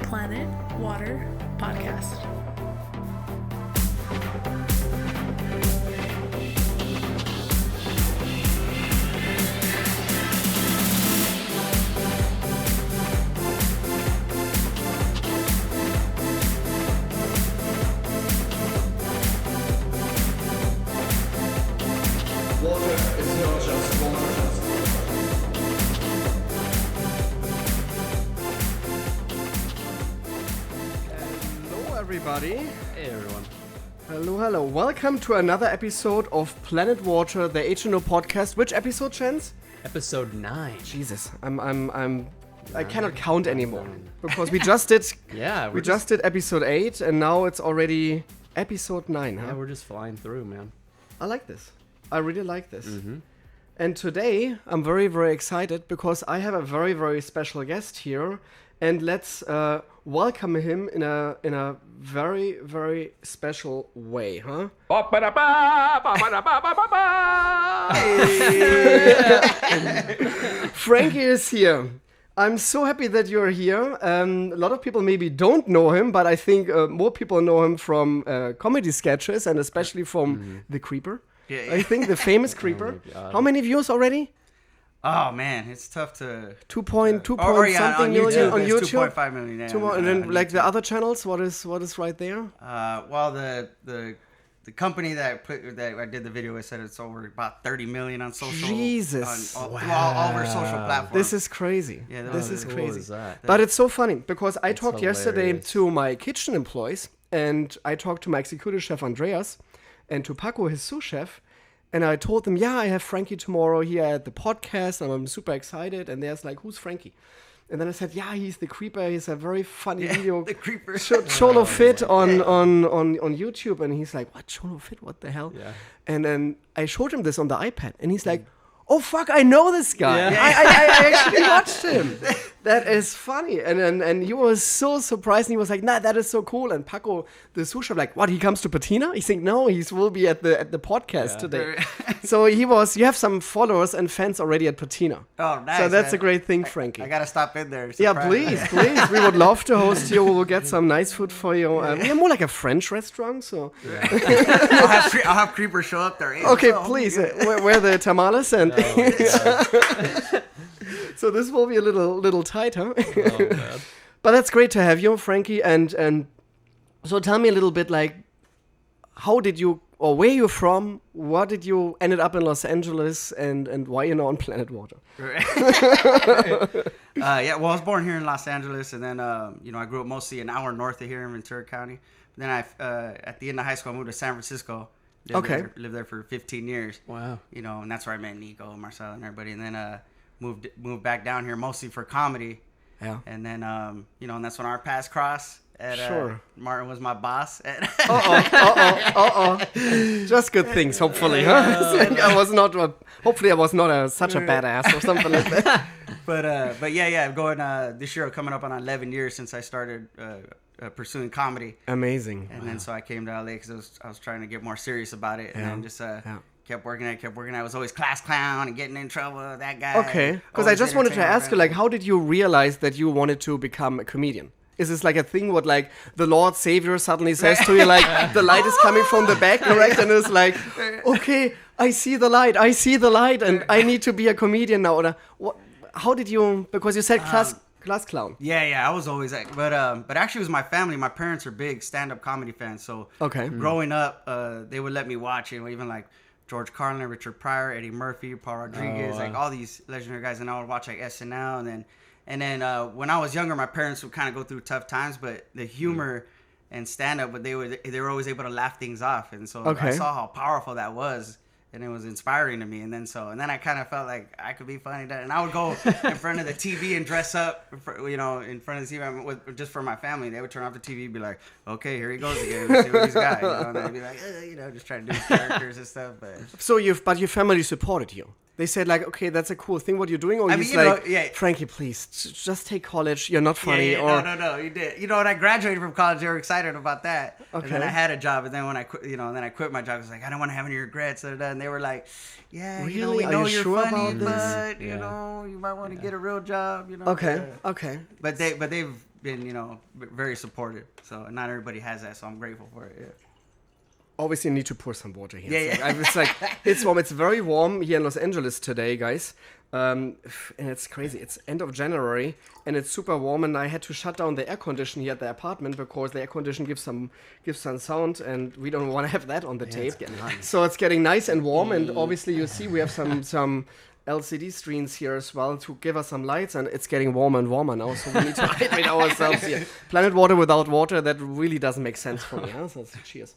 Planet Water Podcast. Everybody. Hey everyone. Hello. Welcome to another episode of Planet Water, the H2Know podcast. Which episode, Chance? Episode 9. Jesus, I cannot count anymore because we just did. Yeah, we just did episode 8, and now it's already episode 9. Huh? Yeah, we're just flying through, man. I like this. I really like this. Mm-hmm. And today I'm very, very excited because I have a very, very special guest here, and let's welcome him in a very, very special way, huh? Frankie is here. I'm so happy that you're here. A lot of people maybe don't know him, but I think more people know him from comedy sketches and especially from The Creeper. Yeah. I think the famous Creeper. How many views already? Oh man, it's tough to 2 point something on million YouTube, on it's YouTube. 2.5 million. Yeah, And then on like YouTube. the other channels, what is right there? Well, the company that I did the video with said it's over about 30 million on social. Jesus. All over social platforms. This is crazy. Yeah, this is cool crazy. is that? But it's so funny because I talked yesterday hilarious. to my kitchen employees, and I talked to my executive chef Andreas and to Paco, his sous chef. And I told them, yeah, I have Frankie tomorrow here at the podcast, and I'm super excited. And they're like, who's Frankie? And then I said, yeah, he's the Creeper. He's a very funny video. The Creeper. Cholo Fit on YouTube. And he's like, what, Cholo Fit? What the hell? Yeah. And then I showed him this on the iPad. And he's like, oh, fuck, I know this guy. Yeah. I actually watched him. That is funny. And he was so surprised. And he was like, nah, that is so cool. And Paco, the sous chef, like, what, he comes to Patina? He's like, no, he will be at the podcast today. So you have some followers and fans already at Patina. Oh, nice. So that's man. a great thing, Frankie. I gotta stop in there. Yeah, Surprise. please. We would love to host you. We will get some nice food for you. We are more like a French restaurant, so... I'll have Creeper show up there. Hey, Okay, what's up? please, where the tamales and... So this will be a little tight, huh? Oh, man. But that's great to have you, Frankie. And so tell me a little bit, like, how did you, or where you from? What did you ended up in Los Angeles, and why you're on Planet Water? Yeah, well, I was born here in Los Angeles, and then I grew up mostly an hour north of here in Ventura County. Then at the end of high school, I moved to San Francisco. Lived there for 15 years. Wow. And that's where I met Nico, Marcelo, and everybody. And then moved back down here mostly for comedy. Yeah. And then and that's when our paths crossed. Sure. Martin was my boss. Just good things, hopefully, huh? I was not. Hopefully, I was not such a badass or something like that. But yeah, going this year coming up on 11 years since I started pursuing comedy. Amazing. And then so I came to LA because I was trying to get more serious about it, and then just kept working at it. I was always class clown and getting in trouble. That guy. Okay, because I just wanted to ask you, like, how did you realize that you wanted to become a comedian? Is this like a thing what like the Lord Savior suddenly says to you, like the light is coming from the back, correct? And it's like, okay, I see the light, and I need to be a comedian now. Or what? How did you? Because you said class clown. Yeah, I was always like, but actually it was my family. My parents are big stand-up comedy fans, so growing up, they would let me watch it, even like George Carlin, Richard Pryor, Eddie Murphy, Paul Rodriguez, like all these legendary guys, and I would watch like SNL, and then when I was younger, my parents would kind of go through tough times, but the humor and stand-up, but they were always able to laugh things off, and so I saw how powerful that was. And it was inspiring to me, and then I kind of felt like I could be funny, and I would go in front of the TV and dress up, in front of the TV just for my family. They would turn off the TV and be like, "Okay, here he goes again. Let's see what he's got." And I'd be like, just trying to do characters and stuff. But so your family supported you. They said like, okay, that's a cool thing what you're doing, or Frankie, please just take college. You're not funny. No, you did. When I graduated from college, they were excited about that. Okay. And then I had a job, and then when I quit, then I quit my job. I was like, I don't want to have any regrets. And they were like, yeah, really? we know you're sure funny, about this? but you might want to get a real job. Okay. But they've been, very supportive. So not everybody has that, so I'm grateful for it. Yeah. Obviously, you need to pour some water here. Yeah, It's like, it's warm. It's very warm here in Los Angeles today, guys. And it's crazy. It's end of January, and it's super warm. And I had to shut down the air condition here at the apartment because the air condition gives some sound, and we don't want to have that on the tape. So it's getting nice and warm. And obviously, you see, we have some LCD screens here as well to give us some lights, and it's getting warmer and warmer now. So we need to hydrate ourselves here. Planet water without water, that really doesn't make sense for me. Huh? So cheers.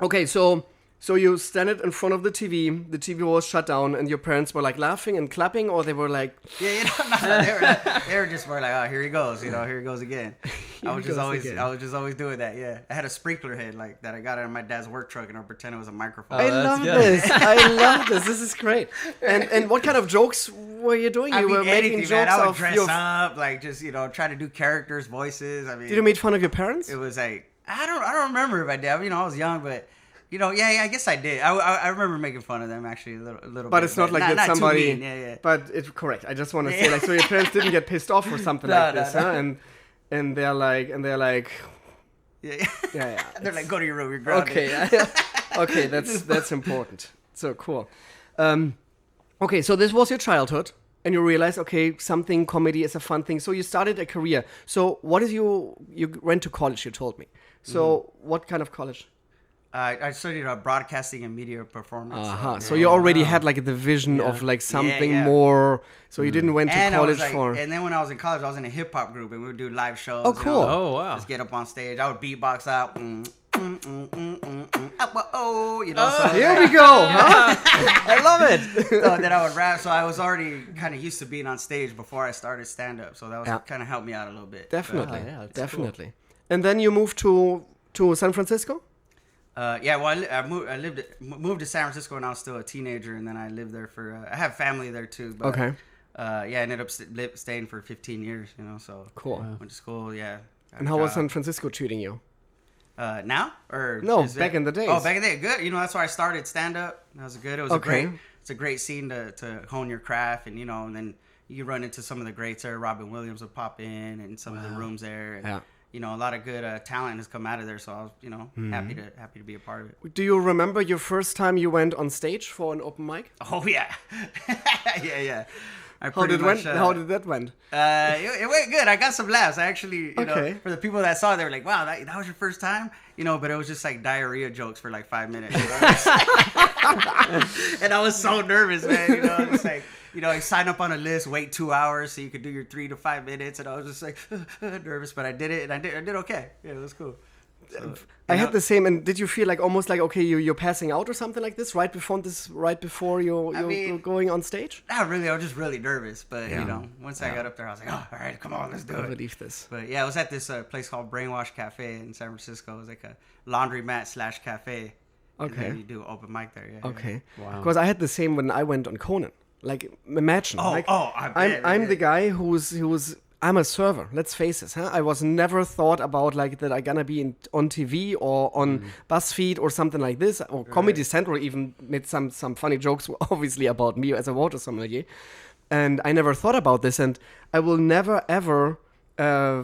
Okay, so you stand in front of the TV was shut down, and your parents were like laughing and clapping, or they were like... Yeah, they were just more like, oh, here he goes, here he goes again. I was just always doing that, yeah. I had a sprinkler head like that I got out of my dad's work truck, and I pretend it was a microphone. I love this. I love this. This is great. And what kind of jokes were you doing? You were making jokes, man. I would dress up, like just, try to do characters, voices. I mean, did you make fun of your parents? It was like, I don't remember if I did. I was young, but I guess I did. I remember making fun of them actually a little bit. But it's not like that somebody. Too mean. Yeah. But it's correct. I just want to say, like, so your parents didn't get pissed off or something like this, huh? And they're like, yeah. They're like, go to your room. You're grounded. Okay, okay, that's important. So cool. Okay, so this was your childhood. And you realize, okay, comedy is a fun thing. So you started a career. So what is you went to college, you told me. So what kind of college? I studied broadcasting and media performance. So you already had like the vision of like something more. So you didn't went to college for. And then when I was in college, I was in a hip hop group, and we would do live shows. Oh, cool. Oh, wow. Just get up on stage. I would beatbox out. So here we go, huh? I love it. So then I would rap. So I was already kind of used to being on stage before I started stand up. So that was kind of helped me out a little bit. Definitely, definitely. Cool. And then you moved to San Francisco. Well, I moved to San Francisco when I was still a teenager, and then I lived there for. I have family there too. But, okay. I ended up staying for 15 years. So cool. Went to school. Yeah. And how was San Francisco treating you? Now or no, back in the days. Oh, back in the day, good. That's where I started stand up. That was good. It was it's a great scene to hone your craft, and and then you run into some of the greats there. Robin Williams would pop in, and some of the rooms there. And, a lot of good talent has come out of there. So I was, happy to be a part of it. Do you remember your first time you went on stage for an open mic? Oh yeah, yeah. How did that went? It went good. I got some laughs. I actually, for the people that saw it, they were like, "Wow, that was your first time," But it was just like diarrhea jokes for like 5 minutes. And I was so nervous, man. It's like. You sign up on a list, wait 2 hours so you could do your 3 to 5 minutes, and I was just like nervous, but I did it, and I did okay. Yeah, it was cool. So, I had the same. And did you feel like almost like okay, you're passing out or something like this right before you're going on stage? Not really. I was just really nervous, but once I got up there, I was like, oh, all right, come on, let's do it. I believe this. But yeah, I was at this place called Brainwash Cafe in San Francisco. It was like a laundromat / cafe. Okay. And then you do open mic there. Yeah. Okay. Wow. Because I had the same when I went on Conan. Like imagine. I'm the guy who's I'm a server. Let's face it. Huh? I was never thought about like that. I gonna be on TV or on BuzzFeed or something like this, or Comedy Central even made some funny jokes, obviously about me as a water sommelier. And I never thought about this, and I will never ever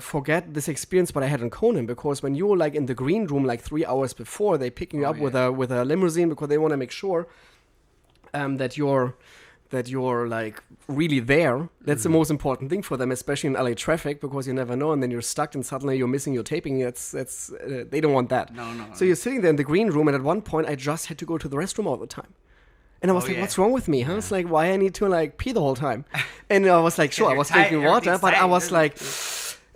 forget this experience what I had on Conan, because when you were like in the green room like 3 hours before, they pick you up with a limousine because they want to make sure that you're like really there. That's the most important thing for them, especially in LA traffic, because you never know, and then you're stuck and suddenly you're missing your taping. They don't want that. No. So you're sitting there in the green room, and at one point I just had to go to the restroom all the time. And I was like, what's wrong with me? Huh? Yeah. It's like, why I need to like pee the whole time? And I was like, sure, I was drinking water, but I was like...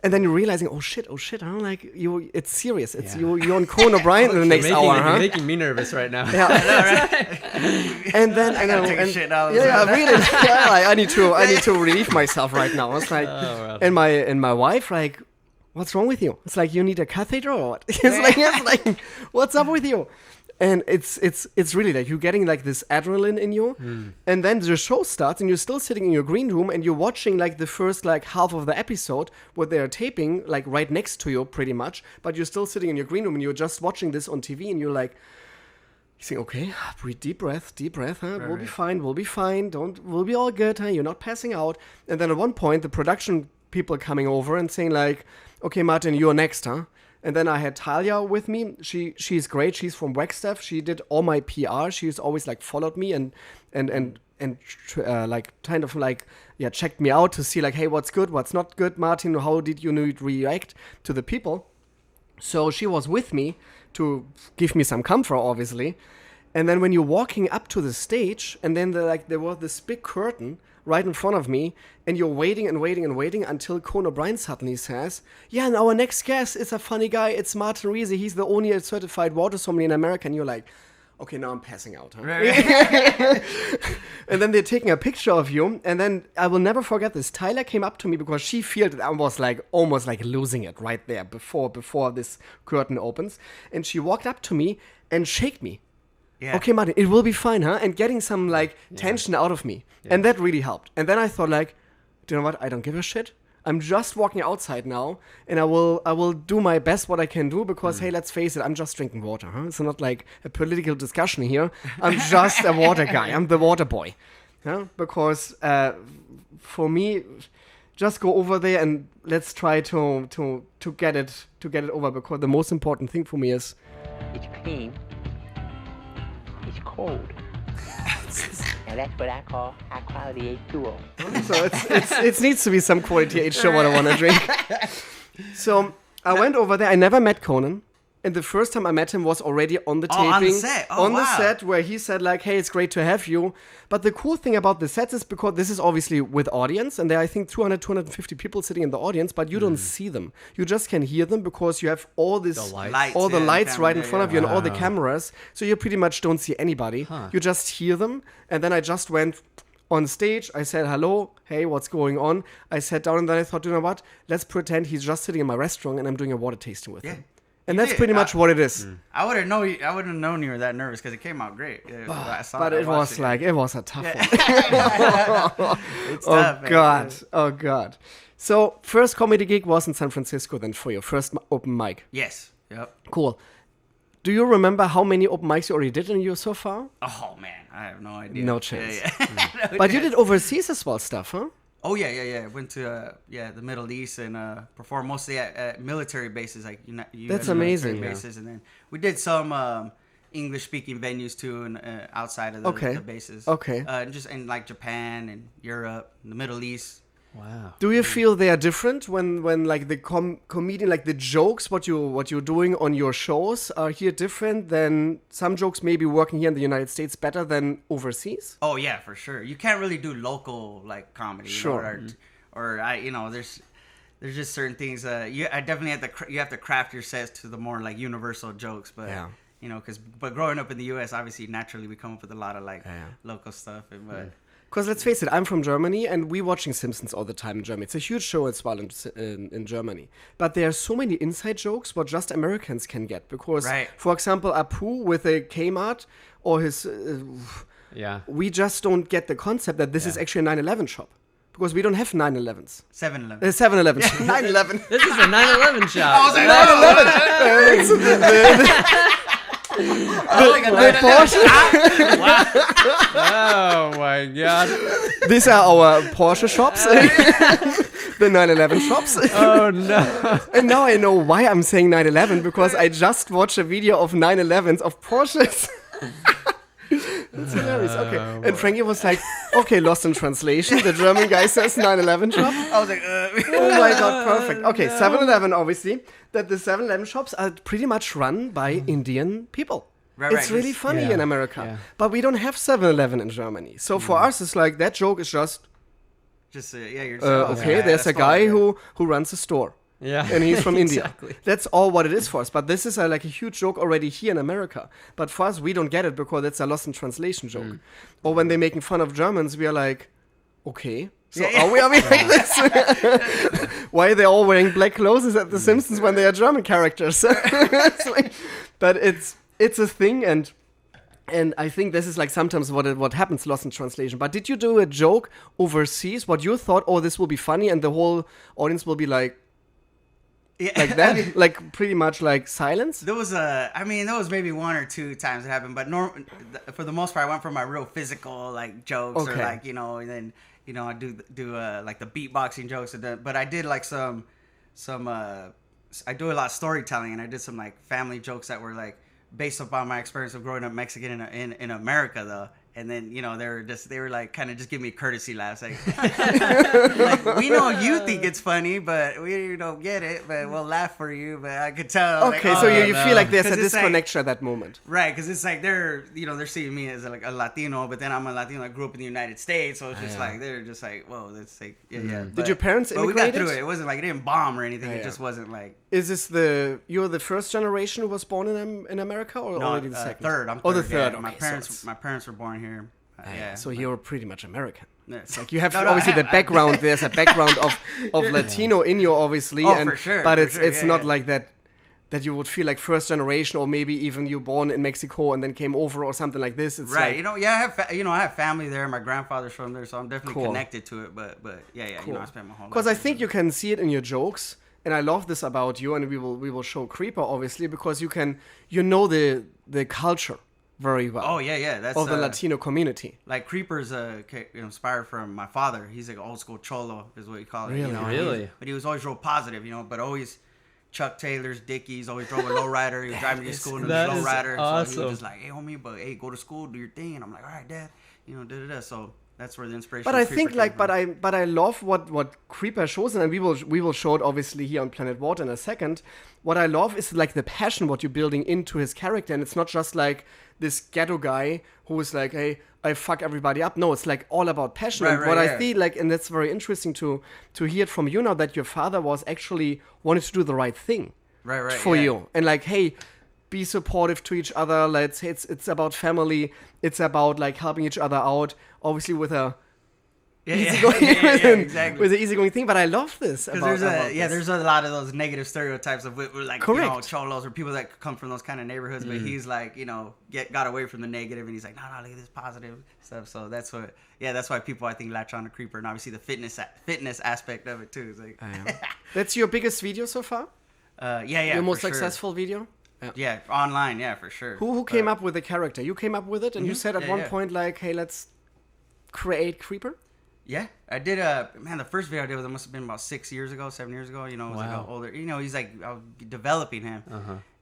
And then you're realizing, oh shit, huh? Like it's serious. It's you're on Conan O'Brien in the next hour, huh? You're making me nervous right now. Yeah, right? And then I gotta take a shit now. I need to relieve myself right now. I was like, and my wife like, what's wrong with you? It's like, you need a catheter or what? It's like, what's up with you? And it's really like you're getting like this adrenaline in you, and then the show starts, and you're still sitting in your green room, and you're watching like the first like half of the episode what they're taping like right next to you pretty much, but you're still sitting in your green room and you're just watching this on TV, and you're like, you think, okay, breathe, deep breath, huh? We'll be fine, we'll be all good, huh? You're not passing out. And then at one point the production people coming over and saying like, okay, Martin, you're next, huh? And then I had Talia with me. She's great. She's from Wagstaff. She did all my PR. She's always like followed me and like kind of like checked me out to see like, hey, what's good, what's not good, Martin. How did you react to the people? So she was with me to give me some comfort, obviously. And then when you're walking up to the stage, and then there was this big curtain right in front of me, and you're waiting and waiting and waiting until Conan O'Brien suddenly says, yeah, and our next guest is a funny guy. It's Martin Riese. He's the only certified water sommelier in America. And you're like, okay, now I'm passing out. Huh? Right. And then they're taking a picture of you. And then I will never forget this. Tyler came up to me because she felt that I was like almost like losing it right there before this curtain opens. And she walked up to me and shaked me. Yeah. Okay, Martin, it will be fine, huh? And getting some like tension out of me. Yeah. And that really helped. And then I thought like, do you know what? I don't give a shit. I'm just walking outside now, and I will do my best what I can do because hey, let's face it, I'm just drinking water, huh? It's not like a political discussion here. I'm just a water guy. I'm the water boy, yeah? Because for me, just go over there and let's try to get it over. Because the most important thing for me is it's clean, it's cold. And that's what I call high quality H2O. So it needs to be some quality H2O what I want to drink. So I went over there. I never met Conan. And the first time I met him was already on the taping. On the set? Oh, on the set where he said like, hey, it's great to have you. But the cool thing about the sets is because this is obviously with audience. And there are, I think, 250 people sitting in the audience. But you don't see them. You just can hear them because you have all this, all the lights right in front of you and all the cameras. So you pretty much don't see anybody. Huh. You just hear them. And then I just went on stage. I said, hello. Hey, what's going on? I sat down and then I thought, you know what? Let's pretend he's just sitting in my restaurant and I'm doing a water tasting with him. And that's pretty much what it is. I wouldn't known you were that nervous because it came out great. But it was a tough one. It's tough, God. Oh, God. So, first comedy gig was in San Francisco then for your first open mic. Yes. Yep. Cool. Do you remember how many open mics you already did in you so far? Oh, man. I have no idea. No chance. No but you did overseas as well stuff, huh? Oh, yeah. Went to the Middle East and performed mostly at military bases, like US That's amazing. Bases, and then we did some English-speaking venues too, and outside of the bases. Okay. Just in like Japan and Europe, the Middle East. Wow. Do you feel they are different when like the comedian, like the jokes, what you're doing on your shows are here different than some jokes maybe working here in the United States better than overseas? Oh yeah, for sure. You can't really do local like comedy, sure, there's just certain things. I definitely have to craft your sets to the more like universal jokes, but but growing up in the U.S., obviously naturally we come up with a lot of like local stuff, Because let's face it, I'm from Germany, and we're watching Simpsons all the time in Germany. It's a huge show as well in Germany. But there are so many inside jokes what just Americans can get. Because, for example, Apu with a Kmart or his... we just don't get the concept that this is actually a 9/11 shop. Because we don't have 9/11s. 7-Eleven. 7-Eleven. 9/11. This is a 9/11 shop. I was like, 9/11. The Porsche. Oh my God! These are our Porsche shops, the 9/11 shops. Oh no! And now I know why I'm saying 9/11 because I just watched a video of 9/11s of Porsches. That's hilarious. Okay, and Frankie was like, "Okay, lost in translation." The German guy says 9/11 shop. I was like, "Oh my God, perfect." Okay, 7-Eleven obviously. That the 7-Eleven shops are pretty much run by Indian people. It's really funny in America, but we don't have 7-Eleven in Germany. So for us, it's like that joke is just okay. There's a guy who runs a store. Yeah, and he's from India. Exactly. That's all what it is for us. But this is like a huge joke already here in America. But for us, we don't get it because it's a lost in translation joke. Or when they're making fun of Germans, we are like, okay. So are we like this? Why are they all wearing black clothes at The Simpsons when they are German characters? But it's a thing, and I think this is like sometimes what happens lost in translation. But did you do a joke overseas? What you thought, this will be funny, and the whole audience will be like that, like pretty much like silence. There was maybe one or two times it happened, but for the most part, I went for my real physical like jokes or like and then you know, I do like the beatboxing jokes, but I did like some I do a lot of storytelling, and I did some like family jokes that were like based upon my experience of growing up Mexican in America though. And then, you know, they were like kind of just give me courtesy laughs. Like, like, we know you think it's funny, but we don't get it, but we'll laugh for you. But I could tell. Okay, like, so you feel like there's a 'Cause it's disconnection at that moment. Right, because it's like they're seeing me as like a Latino, but then I'm a Latino that grew up in the United States, so it's just like they're just like, whoa, that's like yeah. Did your parents But we immigrate? got through it. It wasn't like it didn't bomb or anything. Yeah, It just wasn't like. Is this you're the first generation who was born in America, or already the second? Third. I'm third. Oh, the third. Yeah. Okay, My parents were born here. Yeah. So you're pretty much American. Yeah. It's like you have No, obviously the background. There's a background of Latino in you, obviously. Oh, and, for sure. But for it's sure. not like that you would feel like first generation, or maybe even you born in Mexico and then came over or something like this. It's Right. Like, You know, yeah, I have family there. My grandfather's from there, so I'm definitely connected to it. But yeah. You know, I spent my whole life. Because I think you can see it in your jokes, and I love this about you. And we will show Creeper obviously, because you know the culture very well. Oh yeah. That's of the Latino community. Like Creeper's inspired from my father. He's like an old school cholo, is what you call it. Really? You know? Really? But he was always real positive, you know. But always Chuck Taylor's, Dickies. Always drove a lowrider. He was driving me to school in a that is lowrider. So he awesome. was just like, hey homie, but hey, go to school, do your thing. And I'm like, all right, Dad. You know, da. So that's where the inspiration. But I think like, but I love what Creeper shows, and we will show it obviously here on Planet Water in a second. What I love is like the passion what you're building into his character, and it's not just like this ghetto guy who is like, hey, I fuck everybody up. No, it's like all about passion. Right, and what right, I feel like, and that's very interesting to hear it from you now, that your father was actually wanted to do the right thing right for yeah. you, and like, hey, be supportive to each other. Let's it's about family. It's about like helping each other out. Obviously with a easygoing, exactly. with an easygoing thing. But I love this. Because there's a lot of those negative stereotypes of like, you know, cholos or people that come from those kind of neighborhoods. But he's like, you know, got away from the negative, and he's like, no, look at this positive stuff. So that's why people I think latch on to Creeper, and obviously the fitness aspect of it too. It's like that's your biggest video so far. Your most successful video. Yeah, online, yeah, for sure. Who came up with the character? You came up with it, and you said at one point like, hey, let's create Creeper. Yeah, I did. The first video I did, it must have been about 7 years ago. You know, it was like an older. You know, he's like, I was developing him.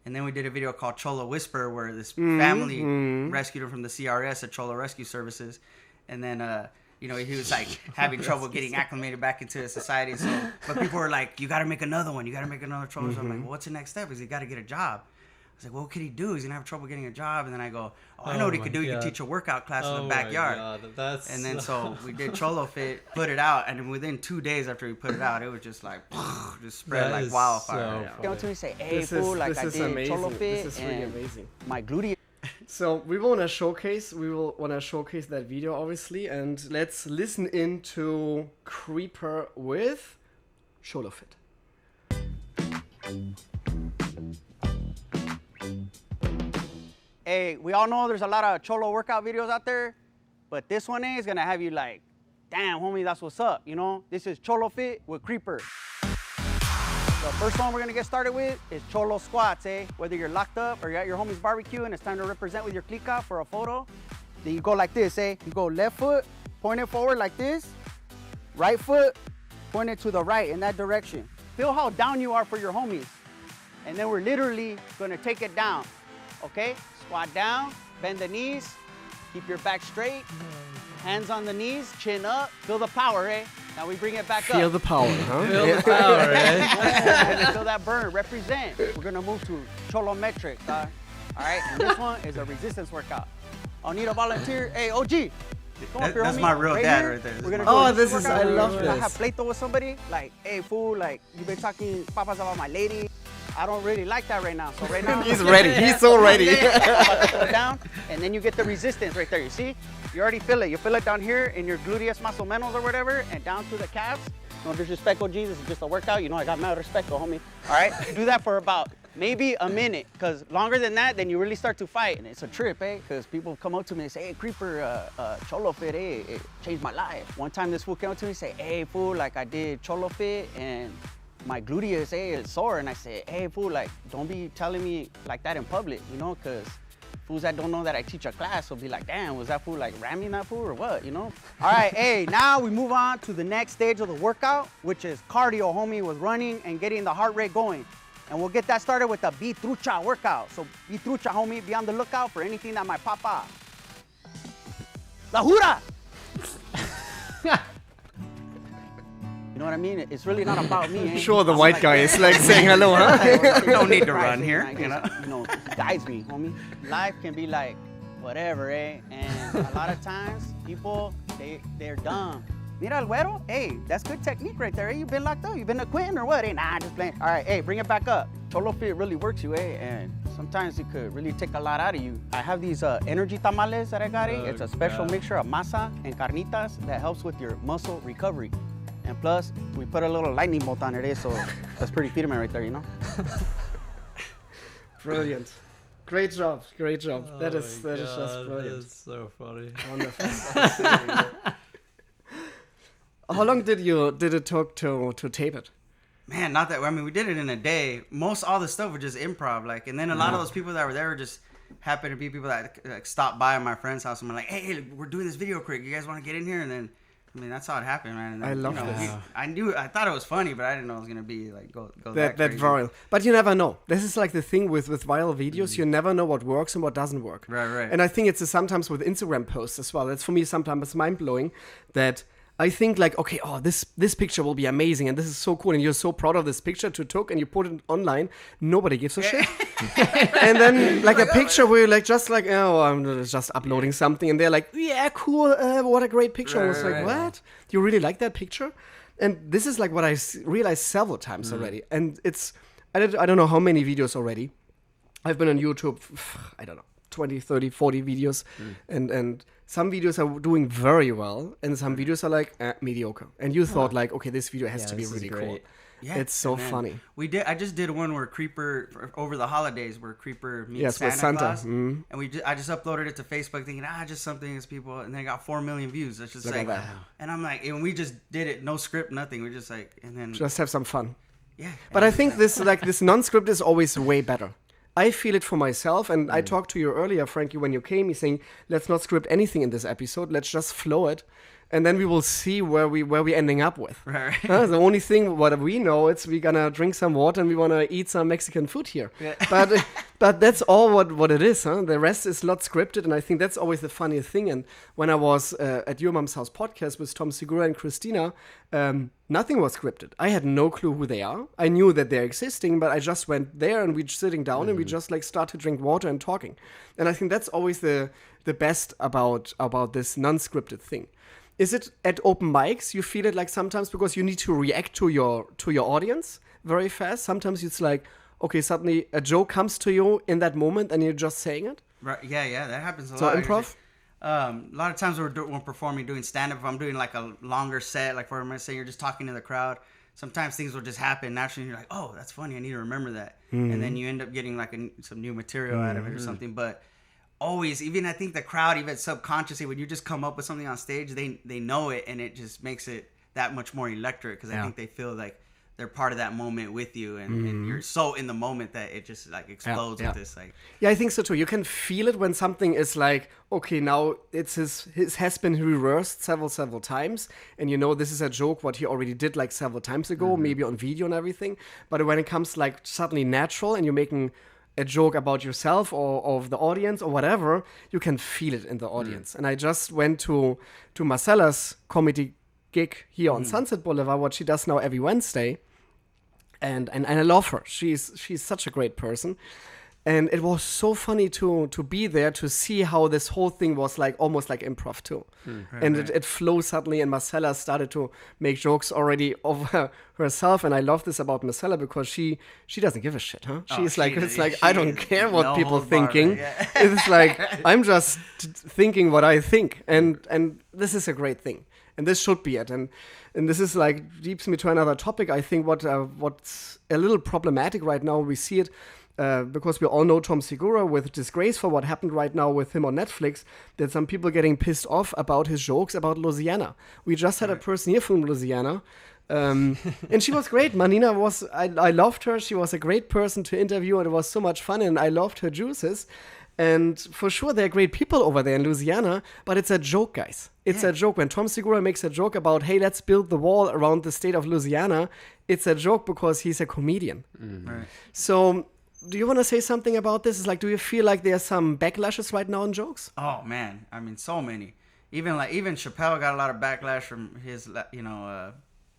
And then we did a video called Cholo Whisper, where this family rescued him from the CRS, the Cholo Rescue Services, and then you know, he was like having trouble getting acclimated back into society. So, but people were like, you got to make another one. You got to make another Cholo. So I'm like, well, what's the next step? Is he got to get a job? I was like, well, what could he do? He's going to have trouble getting a job. And then I go, I know what he could do. He could teach a workout class in the backyard. And then so we did Cholo Fit, put it out. And within 2 days after we put it out, it was just like, just spread like wildfire. So come to me and say, hey, fool, like I did amazing. Cholo Fit. This is really amazing. My gluteus. So we will want to showcase that video, obviously. And let's listen into Creeper with Cholo Fit. Hey, we all know there's a lot of Cholo workout videos out there, but this one is gonna have you like, damn, homie, that's what's up, you know? This is Cholo Fit with Creeper. The first one we're gonna get started with is Cholo squats, Whether you're locked up or you're at your homie's barbecue and it's time to represent with your clica for a photo, then you go like this, You go left foot, point it forward like this, right foot, point it to the right in that direction. Feel how down you are for your homies. And then we're literally gonna take it down, okay? Squat down, bend the knees, keep your back straight, hands on the knees, chin up, feel the power, Now we bring it back up. Feel the power, huh? Feel the power, Feel that burn, represent. We're gonna move to Cholo metric, all right? And this one is a resistance workout. I'll need a volunteer. Hey, OG, come up here, That's homie. my real dad here. right there. We're gonna Oh, do this is, workout. I love I this. have pleito with somebody, like, hey, fool, like, you've been talking papas about my lady. I don't really like that right now. So right now, He's ready. He's so ready. Throw down, and then you get the resistance right there. You see? You already feel it. You feel it down here in your gluteus más o menos or whatever, and down to the calves. No disrespect, OG. This is just a workout. You know, I got mad respect, homie. All right? Do that for about maybe a minute, because longer than that, then you really start to fight, and it's a trip, Because people come up to me and say, hey, Creeper, Cholo Fit, it changed my life. One time this fool came up to me and say, hey, fool, like I did Cholo Fit, and my gluteus, is sore. And I said, hey, fool, like, don't be telling me like that in public, you know, because fools that don't know that I teach a class will be like, damn, was that fool like ramming that fool or what, you know? All right, hey, now we move on to the next stage of the workout, which is cardio, homie, with running and getting the heart rate going. And we'll get that started with the Be Trucha workout. So be trucha, homie, be on the lookout for anything that might pop out. La Jura! You know what I mean? It's really not about me. Eh? Sure, the white guy is like saying hello, huh? You don't need to run here, you know? He guides me, homie. Life can be like whatever, eh? And a lot of times, people, they're dumb. Mira, el güero, hey, that's good technique right there. Hey, you been locked up? You been quitting or what? Hey, nah, just playing. All right, hey, bring it back up. Cholo fit really works you, eh? And sometimes it could really take a lot out of you. I have these energy tamales that I got, eh? It's a special mixture of masa and carnitas that helps with your muscle recovery. And plus, we put a little lightning bolt on it, eh? So that's pretty firme right there, you know? Brilliant. Great job. Great job. Oh that is just brilliant. That is so funny. Wonderful. How long did it took to tape it? Man, not that. I mean, we did it in a day. All the stuff was just improv. Like, and then a lot of those people that were there were just happened to be people that like stopped by my friend's house and were like, "Hey, we're doing this video quick. You guys want to get in here?" And then, I mean, that's how it happened, man. And then, I love this. I thought it was funny, but I didn't know it was gonna be like go that crazy. viral. But you never know. This is like the thing with viral videos. You never know what works and what doesn't work. Right. And I think it's sometimes with Instagram posts as well. That's for me sometimes mind blowing that. I think like, okay, this picture will be amazing and this is so cool and you're so proud of this picture to took and you put it online, nobody gives a shit. And then like a picture where you're like, just like, oh, I'm just uploading something and they're like, yeah, cool, what a great picture. I was like, what? You really like that picture? And this is like what I realized several times already. And I don't know how many videos already. I've been on YouTube, I don't know, 20, 30, 40 videos and some videos are doing very well and some videos are like mediocre. And you thought like, okay, this video has to be really cool. Yeah, it's so funny. I just did one where Creeper over the holidays where Creeper meets with Santa Claus. And I just uploaded it to Facebook thinking just something as people, and then I got 4 million views. That's just Look like, at that. And I'm like, and we just did it, no script, nothing. We just like, and then just have some fun. Yeah. But I think this non-script is always way better. I feel it for myself, and I talked to you earlier, Frankie, when you came. You're saying, let's not script anything in this episode. Let's just flow it, and then we will see where we're ending up with. Right. The only thing what we know is we're gonna drink some water and we wanna eat some Mexican food here. Yeah. But that's all what it is. Huh? The rest is not scripted, and I think that's always the funniest thing. And when I was at Your Mom's House podcast with Tom Segura and Christina, nothing was scripted. I had no clue who they are. I knew that they're existing, but I just went there and we're sitting down and we just like start to drink water and talking. And I think that's always the best about this non-scripted thing. Is it at open mics you feel it like sometimes because you need to react to your audience very fast? Sometimes it's like, okay, suddenly a joke comes to you in that moment and you're just saying it? Right. Yeah, that happens a lot. So improv? A lot of times when we're performing, doing stand-up, if I'm doing like a longer set, like for a saying you're just talking to the crowd, sometimes things will just happen naturally. And you're like, oh, that's funny. I need to remember that. And then you end up getting like some new material out of it or something. But always, even I think the crowd, even subconsciously, when you just come up with something on stage, they know it, and it just makes it that much more electric because I think they feel like they're part of that moment with you, and you're so in the moment that it just like explodes with this like. Yeah, I think so too. You can feel it when something is like, okay, now it's his has been reversed several times, and you know this is a joke what he already did like several times ago, maybe on video and everything. But when it comes like suddenly natural, and you're making a joke about yourself or of the audience or whatever, you can feel it in the audience. And I just went to Marcella's comedy gig here on Sunset Boulevard, what she does now every Wednesday. And I love her. She's such a great person. And it was so funny to be there to see how this whole thing was like almost like improv too. And it flows suddenly, and Marcella started to make jokes already of herself. And I love this about Marcella because she doesn't give a shit, huh? She's like, it's like, I don't care what people thinking. It's like, I'm just thinking what I think. And this is a great thing. And this should be it. And this is like, leads me to another topic. I think what's a little problematic right now, we see it, because we all know Tom Segura with Disgrace for what happened right now with him on Netflix, that some people getting pissed off about his jokes about Louisiana. We just had a person here from Louisiana, and she was great. Manina I loved her. She was a great person to interview, and it was so much fun, and I loved her juices. And for sure, they're great people over there in Louisiana, but it's a joke, guys. It's a joke. When Tom Segura makes a joke about, hey, let's build the wall around the state of Louisiana, it's a joke because he's a comedian. Right. So, do you want to say something about this? It's like, do you feel like there's some backlashes right now on jokes? Oh man, I mean, so many. Even Chappelle got a lot of backlash from his,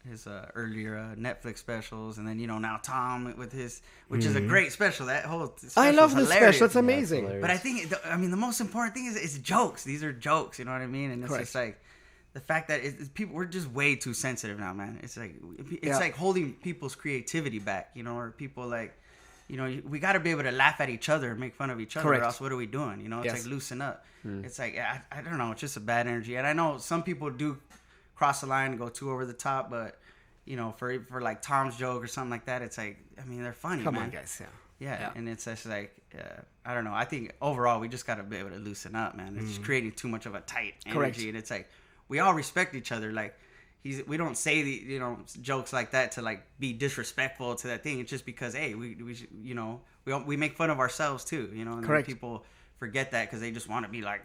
his earlier Netflix specials, and then now Tom with his, which is a great special. That whole special I love this hilarious. special. It's amazing. But I think, the most important thing is jokes. These are jokes. You know what I mean? And it's just like the fact that people, we're just way too sensitive now, man. It's like like holding people's creativity back. Or people like. We got to be able to laugh at each other and make fun of each other, or else what are we doing? It's like loosen up. It's like, I don't know, it's just a bad energy. And I know some people do cross the line and go too over the top, but, for like Tom's joke or something like that, it's like, I mean, they're funny, Come man. on, guys, Yeah, and it's just like, I don't know. I think overall we just got to be able to loosen up, man. It's just creating too much of a tight energy. And it's like, we all respect each other. Like, we don't say the jokes like that to like be disrespectful to that thing. It's just because hey, we make fun of ourselves too, and Correct. people forget that because they just want to be like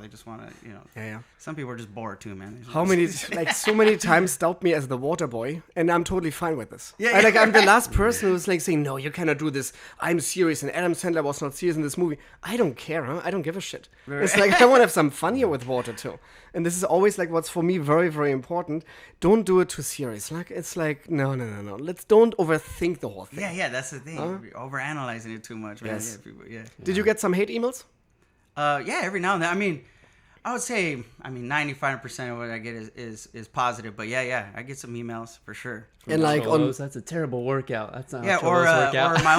they just want to Yeah. Some people are just bored too, man. How many so many times doubt me as the water boy, and I'm totally fine with this. Yeah, I'm the last person who's like saying, no, you cannot do this. I'm serious, and Adam Sandler was not serious in this movie. I don't care, huh? I don't give a shit. It's like I want to have some fun here with water too, and this is always like what's for me very, very important. Don't do it too serious. Like it's like no. Let's don't overthink the whole thing. Yeah, that's the thing. We're overanalyzing it too much, man. Yes. Yeah. Did you get some hate emails? Yeah, every now and then. I mean, I would say, 95% of what I get is positive. But yeah, I get some emails for sure. And like Cholos, that's a terrible workout. That's not how or Cholos work out. my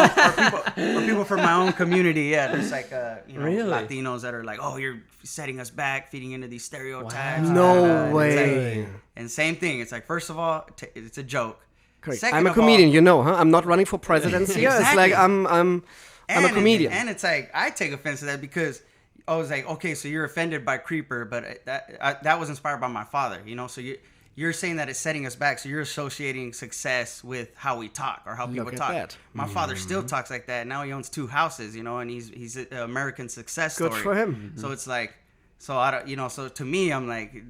own, or people from my own community. Yeah, there's like Really? Latinos that are like, oh, you're setting us back, feeding into these stereotypes. Wow. No And it's way. like- and same thing. It's like, first of all, it's a joke. Correct. Second I'm a of all- comedian, huh? I'm not running for presidency. It's Exactly. like I'm a comedian. And it's like, I take offense to that because I was like, okay, so you're offended by Creeper, but that was inspired by my father, So you're saying that it's setting us back, so you're associating success with how we talk or how people Look at talk. that. My father still talks like that. Now he owns 2 houses, and he's an American success story. Good for him. So it's like, so I don't, so to me, I'm like,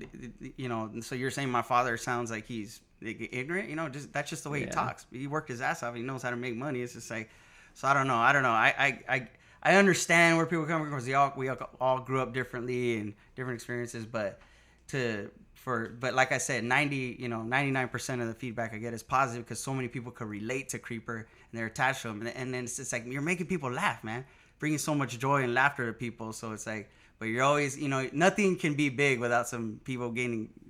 so you're saying my father sounds like he's ignorant, that's just the way he talks. He worked his ass off. He knows how to make money. It's just like, so I don't know. I understand where people come from because we all grew up differently and different experiences, but like I said, 99% of the feedback I get is positive because so many people could relate to Creeper and they're attached to him, and then it's just like you're making people laugh, man, bringing so much joy and laughter to people. So it's like, but you're always, nothing can be big without some people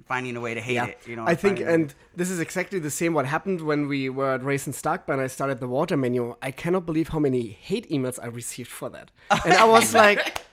finding a way to hate it. I think, and this is exactly the same what happened when we were at Riese and Starkby and I started the water menu. I cannot believe how many hate emails I received for that. And I was like,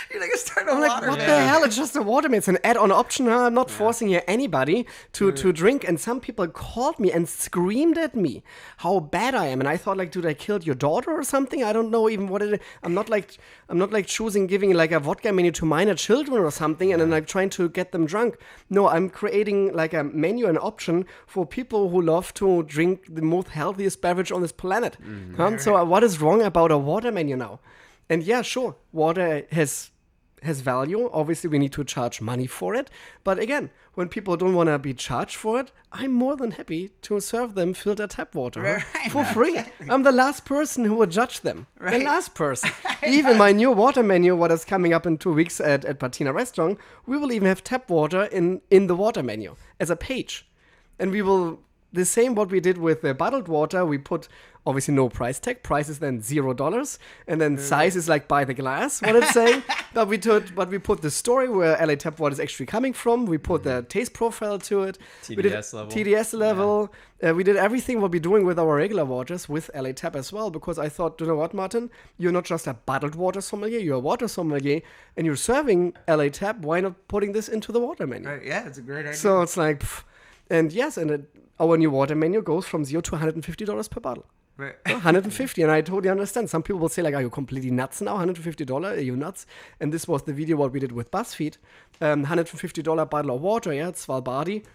you're like, start a I'm like, water. what the hell? It's just a water menu. It's an add-on option. Huh? I'm not forcing here anybody to drink. And some people called me and screamed at me how bad I am. And I thought, like, dude, I killed your daughter or something. I don't know even what it is. I'm not like giving like a vodka menu to minor children or something and then like trying to get them drunk. No, I'm creating like a menu, an option for people who love to drink the most healthiest beverage on this planet. So what is wrong about a water menu now? And yeah, sure, water has value. Obviously, we need to charge money for it. But again, when people don't want to be charged for it, I'm more than happy to serve them filtered tap water for free. I'm the last person who would judge them. The last person. Even my new water menu, what is coming up in 2 weeks at Patina Restaurant, we will even have tap water in the water menu as a page. And we will... The same what we did with the bottled water, we put obviously no price tag. Price is then $0, and then size is like by the glass. What it's saying, but we put the story where LA Tap Water is actually coming from. We put the taste profile to it. TDS level. We did everything what we're doing with our regular waters with LA Tap as well, because I thought, you know what, Martin, you're not just a bottled water sommelier, you're a water sommelier, and you're serving LA Tap. Why not putting this into the water menu? Right, yeah, it's a great idea. So it's like, and yes, our new water menu goes from $0 to $150 per bottle. Right. $150, and I totally understand. Some people will say, like, are you completely nuts now? $150? Are you nuts? And this was the video what we did with BuzzFeed. $150 bottle of water, it's Svalbardi.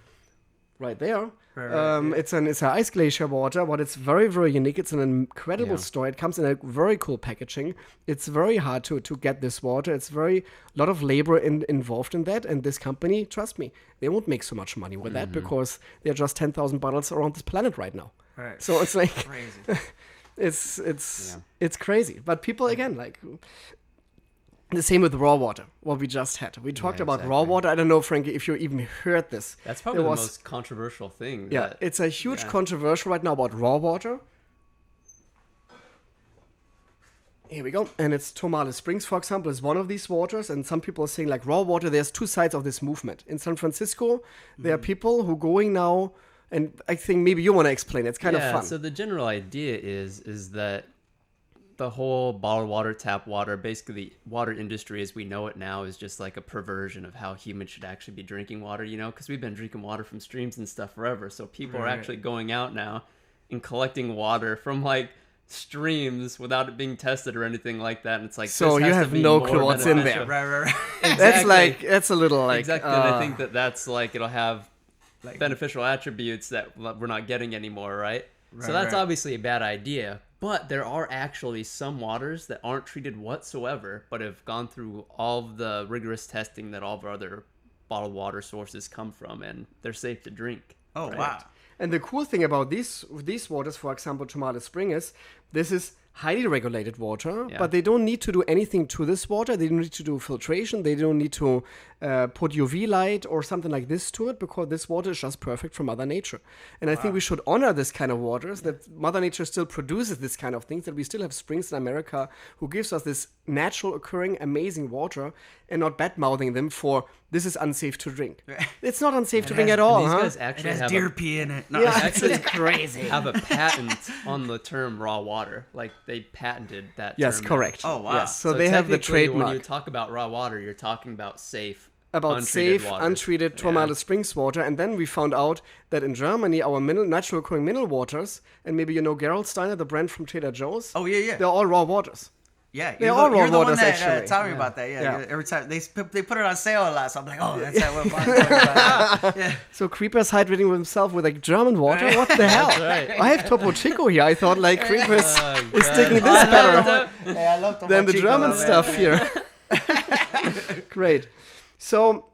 right there. It's an ice glacier water, but it's very, very unique. It's an incredible story. It comes in a very cool packaging. It's very hard to get this water. It's a lot of labor involved in that. And this company, trust me, they won't make so much money with that because there are just 10,000 bottles around this planet right now. Right. So it's like Crazy. it's crazy. But people again like. The same with raw water, what we just had. We talked about raw water. I don't know, Frankie, if you even heard this. That's probably the most controversial thing. Yeah, it's a huge controversial right now about raw water. Here we go. And it's Tomale Springs, for example, is one of these waters. And some people are saying, like, raw water, there's two sides of this movement. In San Francisco, there are people who going now, and I think maybe you want to explain. It's kind of fun. So the general idea is that the whole bottled water, tap water, basically the water industry as we know it now is just like a perversion of how humans should actually be drinking water, you know, because we've been drinking water from streams and stuff forever. So people are actually going out now and collecting water from like streams without it being tested or anything like that. And it's like, so you have no clue what's in there. Right. Exactly. That's a little like. Exactly. And I think that's like, it'll have like beneficial attributes that we're not getting anymore, right? So that's obviously a bad idea. But there are actually some waters that aren't treated whatsoever, but have gone through all of the rigorous testing that all of our other bottled water sources come from, and they're safe to drink. Oh, wow. And the cool thing about these waters, for example, Tomale Spring, is this is highly regulated water, but they don't need to do anything to this water. They don't need to do filtration. They don't need to put UV light or something like this to it, because this water is just perfect from Mother Nature. And I think we should honor this kind of waters, that Mother Nature still produces this kind of things, that we still have springs in America who gives us this natural occurring amazing water, and not bad-mouthing them for this is unsafe to drink. It's not unsafe to drink at all. These guys actually it has deer pee in it. No, it's crazy. Have a patent on the term raw water. Like they patented that term. Yes, correct. Oh, wow. Yes, so they have the trademark. When you talk about raw water, you're talking about safe, untreated Tomale Springs water. And then we found out that in Germany, our natural occurring mineral waters, and maybe you know Gerolsteiner, the brand from Trader Joe's. Oh, yeah. They're all raw waters. Yeah, they're all raw you're the waters, one that actually. tell me about that. Yeah. Every time they put it on sale a lot, so I'm like, oh, that's what I'm talking about. So Creeper's hydrating himself with like German water. What the hell? I have Topo Chico here. I thought like Creeper's is taking this better I love Topo than the Chico, German man. stuff here. Great. So,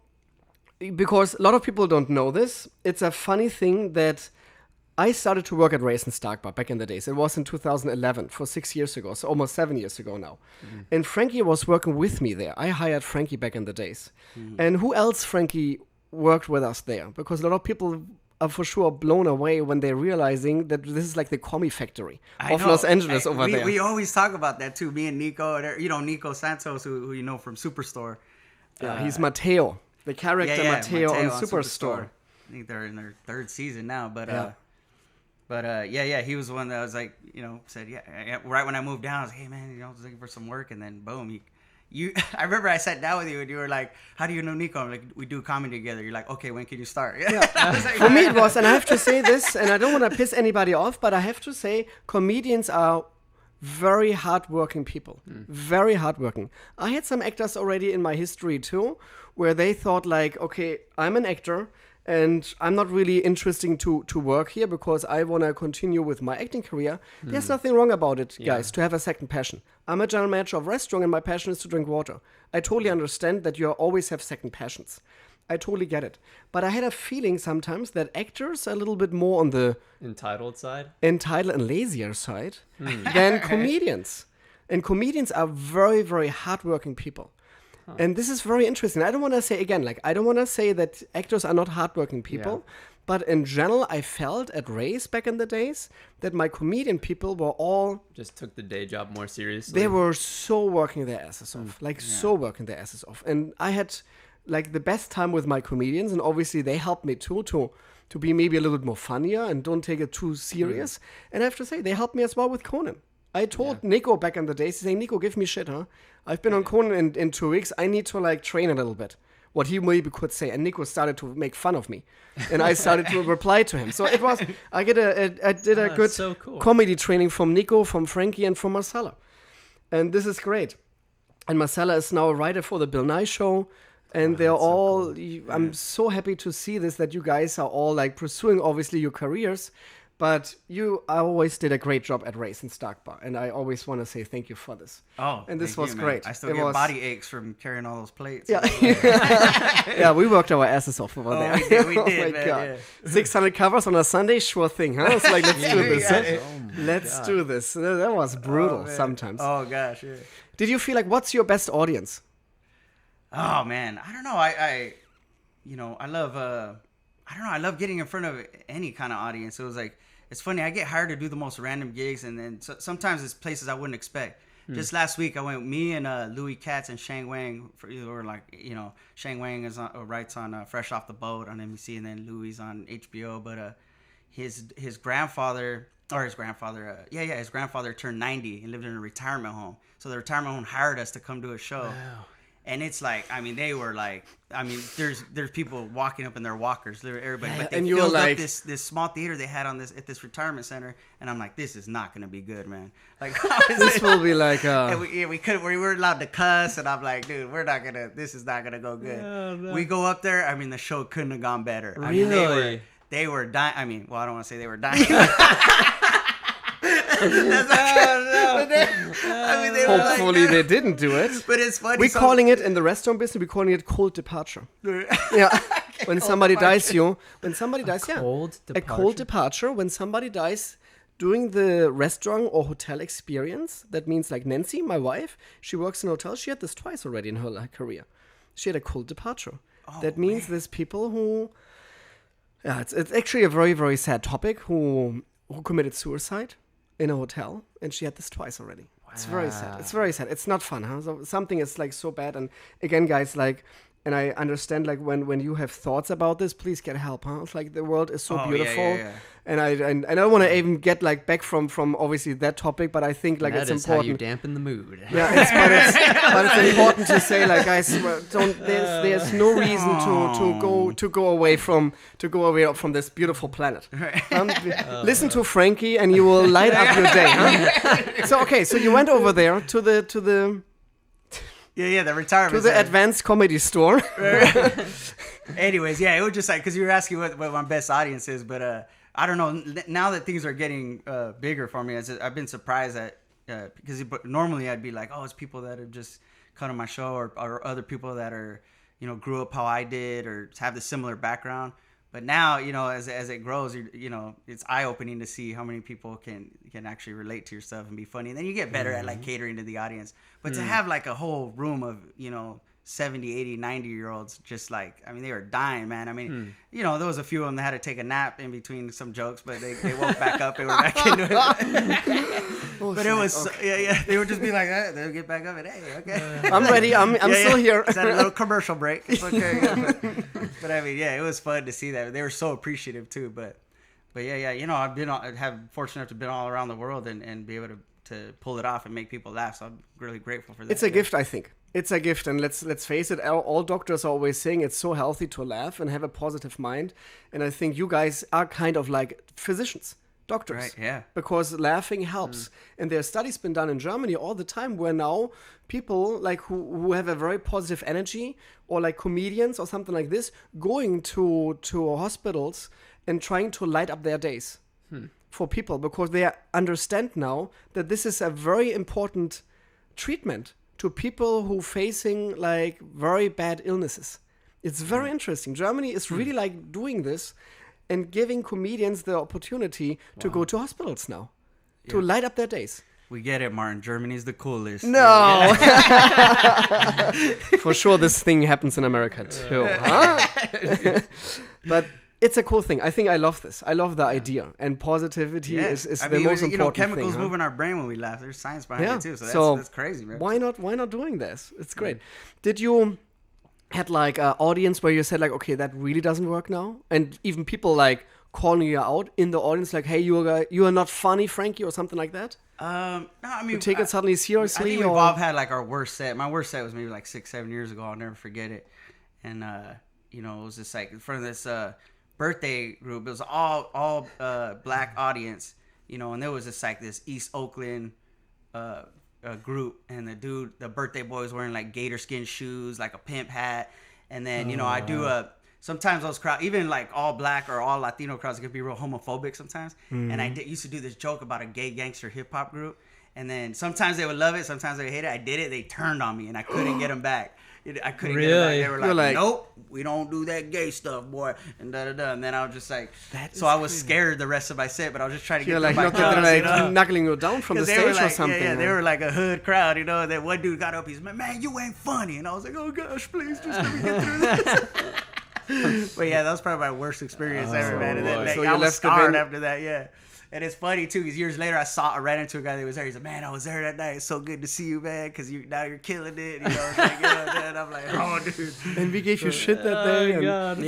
because a lot of people don't know this, it's a funny thing that I started to work at Riese and Stark Bar back in the days. It was in 2011, for 6 years ago, so almost 7 years ago now. And Frankie was working with me there. I hired Frankie back in the days. And who else, Frankie, worked with us there? Because a lot of people are for sure blown away when they're realizing that this is like the commie factory of Los Angeles over there. We always talk about that too. Me and Nico, Nico Santos, who you know from Superstore. Yeah, he's Mateo, the character Mateo on Superstore. I think they're in their third season now, but he was the one that was like, said, right when I moved down, I was like, hey man, I was looking for some work, and then boom, I remember I sat down with you and you were like, how do you know Nico? I'm like, we do comedy together. You're like, okay, when can you start? For me it was, and I have to say this, and I don't want to piss anybody off, but I have to say comedians are very hardworking people. Very hardworking. I had some actors already in my history too, where they thought like, okay, I'm an actor, and I'm not really interesting to work here because I want to continue with my acting career. There's nothing wrong about it, guys, to have a second passion. I'm a general manager of a restaurant, and my passion is to drink water. I totally understand that you always have second passions. I totally get it. But I had a feeling sometimes that actors are a little bit more on the entitled and lazier side than comedians. And comedians are very, very hardworking people. And this is very interesting. I don't want to say, again, I don't want to say that actors are not hardworking people, but in general, I felt at Riese back in the days that my comedian people were all... just took the day job more seriously. They were so working their asses off, so working their asses off. And I had, the best time with my comedians, and obviously they helped me too, to be maybe a little bit more funnier and don't take it too serious. And I have to say, they helped me as well with Conan. I told Nico back in the days, saying, Nico, give me shit, huh? I've been on Conan in 2 weeks. I need to train a little bit. What he maybe could say. And Nico started to make fun of me. And I started to reply to him. So it was, I did a good comedy training from Nico, from Frankie, and from Marcella. And this is great. And Marcella is now a writer for the Bill Nye Show. And they're all, I'm so happy to see this, that you guys are all like pursuing obviously your careers, but you always did a great job at Race and Stark Bar. And I always want to say thank you for this. Oh, and this thank was you, great. Man. I still get body aches from carrying all those plates. Yeah, yeah, we worked our asses off over there. We did, oh my man, God. yeah. 600 covers on a Sunday, sure thing, huh? It's like, let's do this. Let's do this. That was brutal sometimes. Oh, gosh, yeah. Did you feel like, what's your best audience? Oh, man. I don't know. I love getting in front of any kind of audience. It was like, it's funny. I get hired to do the most random gigs, and then sometimes it's places I wouldn't expect. Just last week, I went with me and Louis Katz and Shang Wang. Shang Wang writes on Fresh Off the Boat on NBC, and then Louis on HBO. But his grandfather turned 90 and lived in a retirement home. So the retirement home hired us to come do a show. Wow. And it's like, they were like, there's people walking up in their walkers, everybody. But they filled up this small theater they had at this retirement center, and I'm like, this is not gonna be good, man. Like, this will be like. And we weren't allowed to cuss, and I'm like, dude, this is not gonna go good. Oh, no. We go up there, the show couldn't have gone better. Really? They were dying. I don't want to say they were dying. Hopefully they didn't do it. But it's funny. We're calling it in the restaurant business. We're calling it cold departure. Yeah, when somebody dies, a cold departure. When somebody dies during the restaurant or hotel experience, that means like Nancy, my wife, she works in a hotel. She had this twice already in her career. She had a cold departure. That means there's people who, it's actually a very, very sad topic, who committed suicide in a hotel, and she had this twice already. Wow. It's very sad. It's very sad. It's not fun, huh? So something is like so bad. And again, guys, like, and I understand, like, when you have thoughts about this, please get help, huh? It's like the world is so beautiful. Yeah. And I don't want to even get like back from obviously that topic, but I think like it's important. That is how you dampen the mood. Yeah, but it's important to say, like, guys, there's no reason to go away from this beautiful planet. Listen to Frankie, and you will light up your day. Huh? So you went over there to the the retirement to the advanced comedy store. Anyways, it was just like, because you were asking what my best audience is, but I don't know. Now that things are getting bigger for me, I've been surprised at because normally I'd be like, oh, it's people that have just come to my show, or other people that are, grew up how I did or have the similar background. But now, as it grows, it's eye opening to see how many people can actually relate to your stuff and be funny. And then you get better at like catering to the audience. But to have like a whole room of 70, 80, 90-year-olds, just like, they were dying, man. There was a few of them that had to take a nap in between some jokes, but they woke back up and were back into it. But it was, they would just be like, they'll get back up and, hey, okay. I'm ready. I'm still here. It's at a little commercial break. It's okay. But it was fun to see that. They were so appreciative too. But I've been fortunate enough to been all around the world and be able to pull it off and make people laugh. So I'm really grateful for that. It's a gift, I think. It's a gift, and let's face it, all doctors are always saying it's so healthy to laugh and have a positive mind. And I think you guys are kind of like physicians, doctors. Right, yeah. Because laughing helps. And there are studies been done in Germany all the time where now people like who have a very positive energy, or like comedians or something like this, going to hospitals and trying to light up their days for people, because they understand now that this is a very important treatment to people who facing like very bad illnesses. It's very interesting. Germany is really like doing this and giving comedians the opportunity to go to hospitals now to light up their days. We get it, Martin. Germany's the coolest. No. For sure this thing happens in America too. Huh? But it's a cool thing. I think I love this. I love the idea. And positivity is the most important chemicals thing. Move in our brain when we laugh. There's science behind it too. So that's crazy, man. Why not doing this? It's great. Did you had like an audience where you said like, okay, that really doesn't work now? And even people like calling you out in the audience like, hey, you are not funny, Frankie, or something like that? No, you take it suddenly seriously? I think we've all had like our worst set. My worst set was maybe like 6-7 years ago. I'll never forget it. And it was just like in front of this birthday group. It was all black audience, and there was just like this East Oakland group, and the birthday boy was wearing like gator skin shoes, like a pimp hat, And then, you know, I do sometimes those crowds, even like all black or all Latino crowds, could be real homophobic sometimes. And I used to do this joke about a gay gangster hip hop group. And then sometimes they would love it, sometimes they would hate it. I did it, they turned on me, and I couldn't get them back. I couldn't get them back. They were like, nope, we don't do that gay stuff, boy. And da-da-da. And then I was just like, so I was scared the rest of my set, but I was just trying to get them back. They're like knuckling you down from the stage or something. Yeah, they were like a hood crowd, you know. And then one dude got up, he's like, man, you ain't funny. And I was like, oh gosh, please, just let me get through this. But yeah, that was probably my worst experience ever, man. And then I was scarred after that, yeah. And it's funny too, because years later I ran into a guy that was there. He's like, "Man, I was there that night. It's so good to see you, man, because now you're killing it." You know, and I'm like, "Oh, dude." And we gave you shit that day.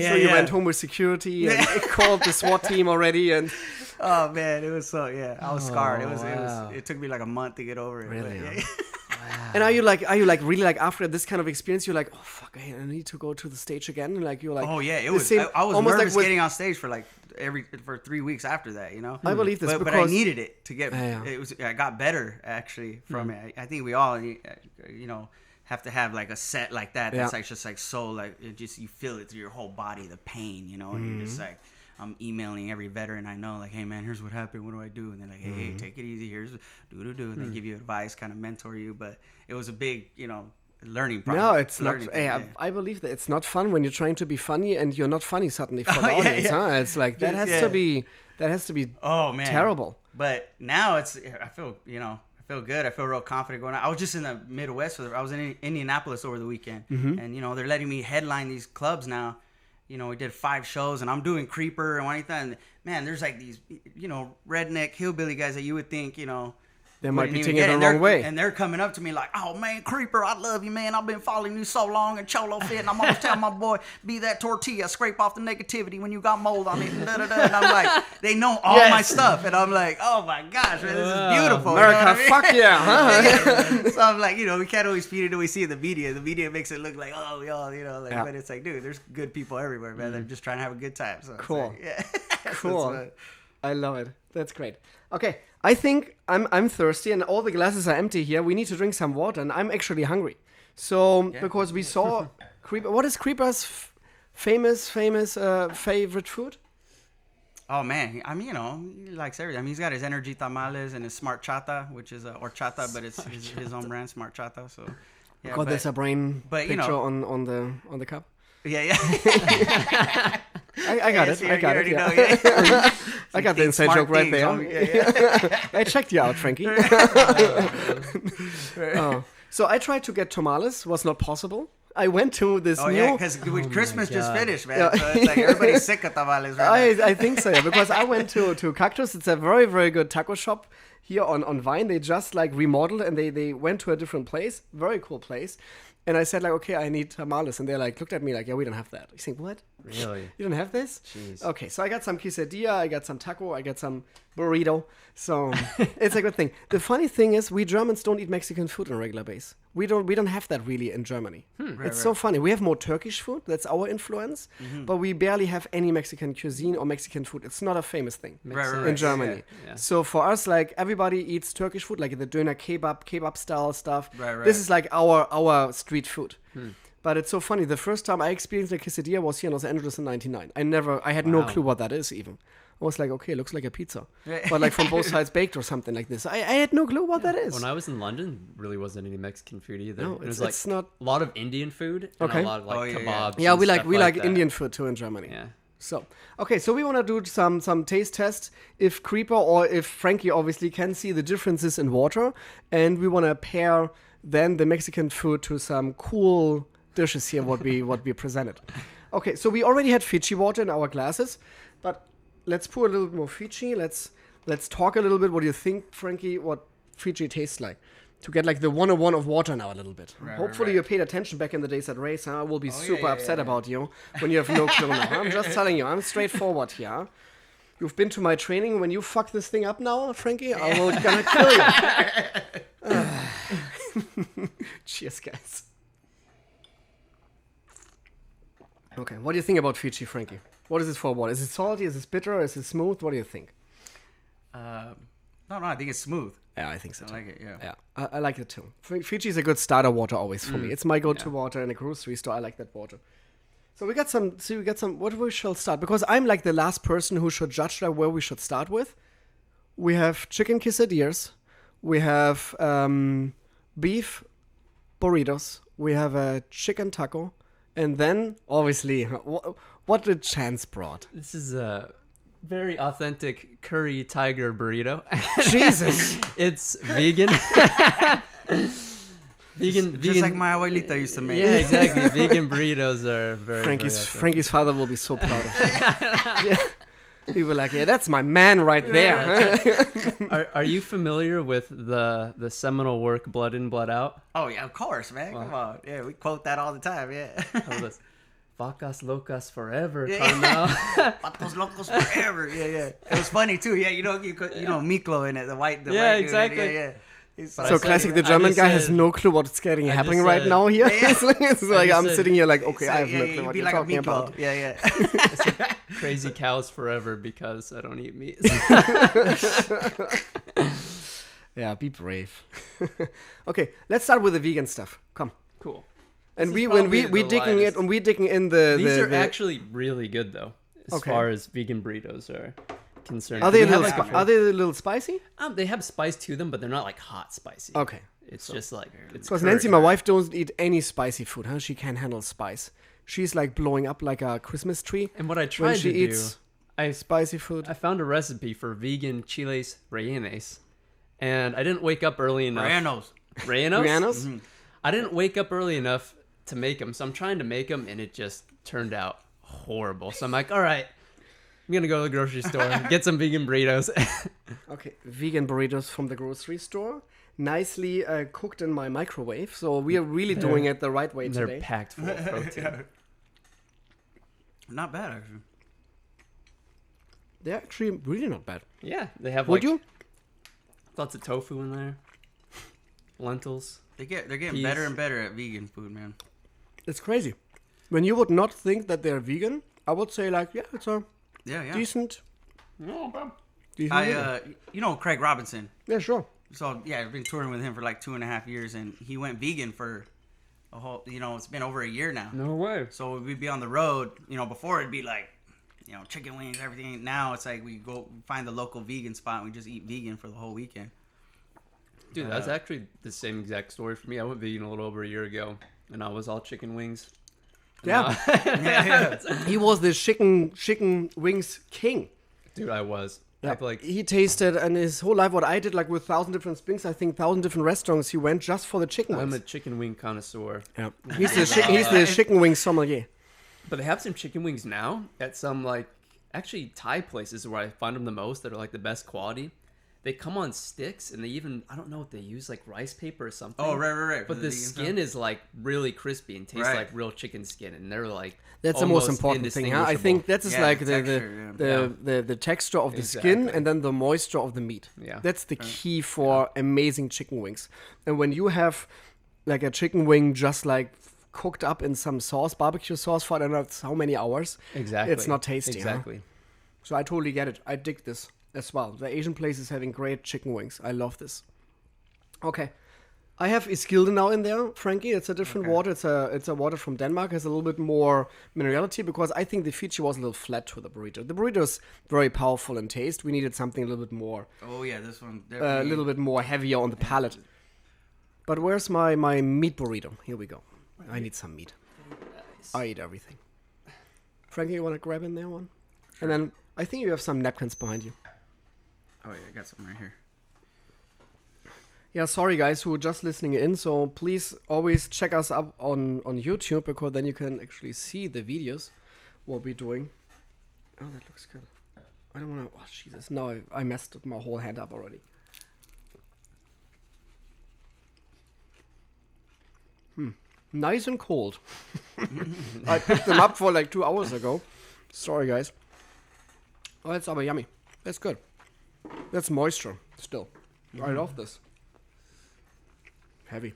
So you went home with security and called the SWAT team already. And oh man, it was so I was scarred. It took me like a month to get over it. Really? But, yeah. And are you really like after this kind of experience, you're like, oh fuck, I need to go to the stage again? And like you're like, oh yeah, it was. I was almost nervous getting on stage for like for 3 weeks after that, you know. I believe this, but I needed it to get. It was. I got better actually from it. I think we all, you know, have to have like a set like that. That's like just like so like it just you feel it through your whole body, the pain, you know, and you're just like. I'm emailing every veteran I know, like, hey man, here's what happened. What do I do? And they're like, hey, take it easy. Here's do. And they give you advice, kind of mentor you. But it was a big, you know, learning process. No, it's not. I believe that it's not fun when you're trying to be funny and you're not funny suddenly for the audience. Huh? It's like that has to be. That has to be. Oh man, terrible. But now I feel good. I feel real confident going out. I was just in the Midwest. I was in Indianapolis over the weekend, and you know they're letting me headline these clubs now. You know, we did 5 shows, and I'm doing Creeper and Juanita, and man, there's like these, you know, redneck hillbilly guys that you would think, you know, they might be taking it the wrong way. And they're coming up to me like, oh man, Creeper, I love you, man. I've been following you so long, and Cholo fit, and I'm always telling my boy, be that tortilla, scrape off the negativity when you got mold on it, and da-da-da. And I'm like, they know all my stuff, and I'm like, oh my gosh, man, this is beautiful. America, you know what I mean? Fuck yeah, huh? So I'm like, you know, we can't always feed it till we see it in the media. The media makes it look like, oh, y'all, you know, like, but it's like, dude, there's good people everywhere, man. They're just trying to have a good time. So cool. Like, cool. I love it. That's great. Okay, I think I'm thirsty and all the glasses are empty here. We need to drink some water and I'm actually hungry. So because we saw Creeper. What is Creeper's famous favorite food? Oh man, I mean, you know, he likes everything. I mean, he's got his energy tamales and his smart chata, which is horchata, but it's his own brand, smart chata. So yeah, God, there's a brain picture you know, on the cup. Yeah. I got it. I got it. Yeah. I got the inside joke right there. I checked you out, Frankie. So I tried to get tamales. Was not possible. I went to this new... yeah, because Christmas just finished, man. So it's like everybody's sick of tamales right now. I think so, yeah. Because I went to Cactus. It's a very, very good taco shop here on Vine. They just like remodeled and they went to a different place. Very cool place. And I said, like, okay, I need tamales. And they like looked at me like, yeah, we don't have that. I think, what? Really? You don't have this? Jeez. Okay, so I got some quesadilla, I got some taco, I got some burrito. So it's a good thing. The funny thing is, we Germans don't eat Mexican food on a regular basis. We don't have that really in Germany. It's so funny. We have more Turkish food. That's our influence. But we barely have any Mexican cuisine or Mexican food. It's not a famous thing in Germany. Yeah. So for us, like, everybody eats Turkish food, like the doner kebab style stuff. This is like our street food. But it's so funny. The first time I experienced a quesadilla was here in Los Angeles in '99. I had no clue what that is even. I was like, okay, it looks like a pizza. But like from both sides baked or something like this. I had no clue what that is. When I was in London, really wasn't any Mexican food either. No, it was like not a lot of Indian food and a lot of like kebabs. Yeah, we like Indian food too in Germany. Yeah. So, okay, so we want to do some taste tests if Creeper or if Frankie obviously can see the differences in water. And we want to pair then the Mexican food to some cool dishes here, what we presented. Okay, so we already had Fiji water in our glasses, but let's pour a little bit more Fiji. Let's talk a little bit. What do you think, Frankie, what Fiji tastes like? To get like the 101 of water now a little bit. Hopefully you paid attention back in the days at Riese. I will be super upset about you when you have no clue now. I'm just telling you, I'm straightforward here. You've been to my training. When you fuck this thing up now, Frankie, I will gonna kill you. Cheers, guys. Okay, what do you think about Fiji, Frankie? What is this for water? Is it salty? Is it bitter? Is it smooth? What do you think? No, I think it's smooth. Yeah, I think so too. I like it, yeah. I like it too. Fiji is a good starter water always for me. It's my go-to water in a grocery store. I like that water. So we got some. What we shall start? Because I'm like the last person who should judge like where we should start with. We have chicken quesadillas. We have beef burritos. We have a chicken taco, and then obviously, what did Chance brought? This is a very authentic curry tiger burrito. Jesus, It's vegan. Vegan, Just like my abuelita used to make. Yeah, exactly. Vegan burritos are very. Frankie's father will be so proud of him. Yeah. He will like, yeah, that's my man right there. Are you familiar with the seminal work Blood In, Blood Out? Oh yeah, of course, man. Come on. Yeah, we quote that all the time. Yeah. Vacas locas forever, Yeah. carnal. Patos locos forever. Yeah. It was funny too. Yeah, you know Miklo in it, the white. Yeah, white dude, exactly. Yeah. So classic, the German guy has no clue what's happening right now here. Yeah. It's like I'm said- sitting here like, okay, I have no clue you'd what be you're like a talking Miklo. about. Yeah. Crazy cows forever because I don't eat meat. Yeah, be brave. Okay, let's start with the vegan stuff. Come. Cool. And This we is when we probably the digging lightest. it when we digging in the These are the, actually really good though, as Okay. far as vegan burritos are concerned. are they a have little like are they a little spicy? they have spice to them, but they're not like hot spicy. Okay. It's just like it's Because curry. Nancy, my wife, doesn't eat any spicy food. Huh? She can't handle spice. She's like blowing up like a Christmas tree And what I when tried she to eats do, I spicy food. found a recipe for vegan chiles rellenes, and I didn't wake up early enough. Rayanos. Rellenos? Rihanna's? I didn't wake up early enough to make them, so I'm trying to make them, and it just turned out horrible. So I'm like, all right, I'm gonna go to the grocery store, get some vegan burritos. Okay, vegan burritos from the grocery store, nicely cooked in my microwave. So we are really doing it the right way They're today. packed full of protein. Not bad actually. They're actually really not bad. Yeah, they have Would like you? lots of tofu in there, lentils. They're getting Peas. better and better at vegan food, man. It's crazy. When you would not think that they're vegan, I would say like, yeah, it's a Yeah. decent. No, bro. decent vegan. You know Craig Robinson. Yeah, sure. So yeah, I've been touring with him for like 2.5 years, and he went vegan for a whole. It's been over a year now. No way. So we'd be on the road. Before it'd be like, chicken wings, everything. Now it's like we go find the local vegan spot and we just eat vegan for the whole weekend. Dude, that's actually the same exact story for me. I went vegan a little over a year ago, and I was all chicken wings. Yeah. Yeah. He was the chicken wings king. Dude, I was. Yeah. I've like He tasted, and his whole life, what I did, like with 1,000 different things, I think 1,000 different restaurants, he went just for the chicken I'm wings. a chicken wing connoisseur. Yeah. He's the chicken wing sommelier. But they have some chicken wings now at some like actually Thai places where I find them the most that are like the best quality. They come on sticks, and they even I don't know what they use, like rice paper or something. Oh, right. But the skin is like really crispy and tastes Right. like real chicken skin, and they're like That's the most almost important thing. Huh? I think that is Yeah, like the the texture, the texture of the skin Exactly. and then the moisture of the meat. Yeah. That's the key for amazing chicken wings. And when you have like a chicken wing just like cooked up in some sauce, barbecue sauce for I don't know how many hours, exactly it's not tasty. Huh? Exactly. So I totally get it. I dig this as well. The Asian place is having great chicken wings. I love this. Okay. I have Iskilde now in there, Frankie. It's a different water. It's a water from Denmark. It has a little bit more minerality because I think the feature was a little flat to the burrito. The burrito is very powerful in taste. We needed something a little bit more, Oh yeah, this one. a little bit more heavier on the palate. But where's my meat burrito? Here we go. I need some meat. I eat everything. Frankie, you want to grab in there one? And then I think you have some napkins behind you. Oh yeah, I got something right here. Yeah, sorry guys who are just listening in. So please always check us up on YouTube because then you can actually see the videos, what we're doing. Oh, that looks good. I don't want to. Oh, Jesus. No, I messed my whole hand up already. Nice and cold. I picked them up for like 2 hours ago. Sorry, guys. Oh, that's aber yummy. That's good. That's moisture still. I love this. Heavy.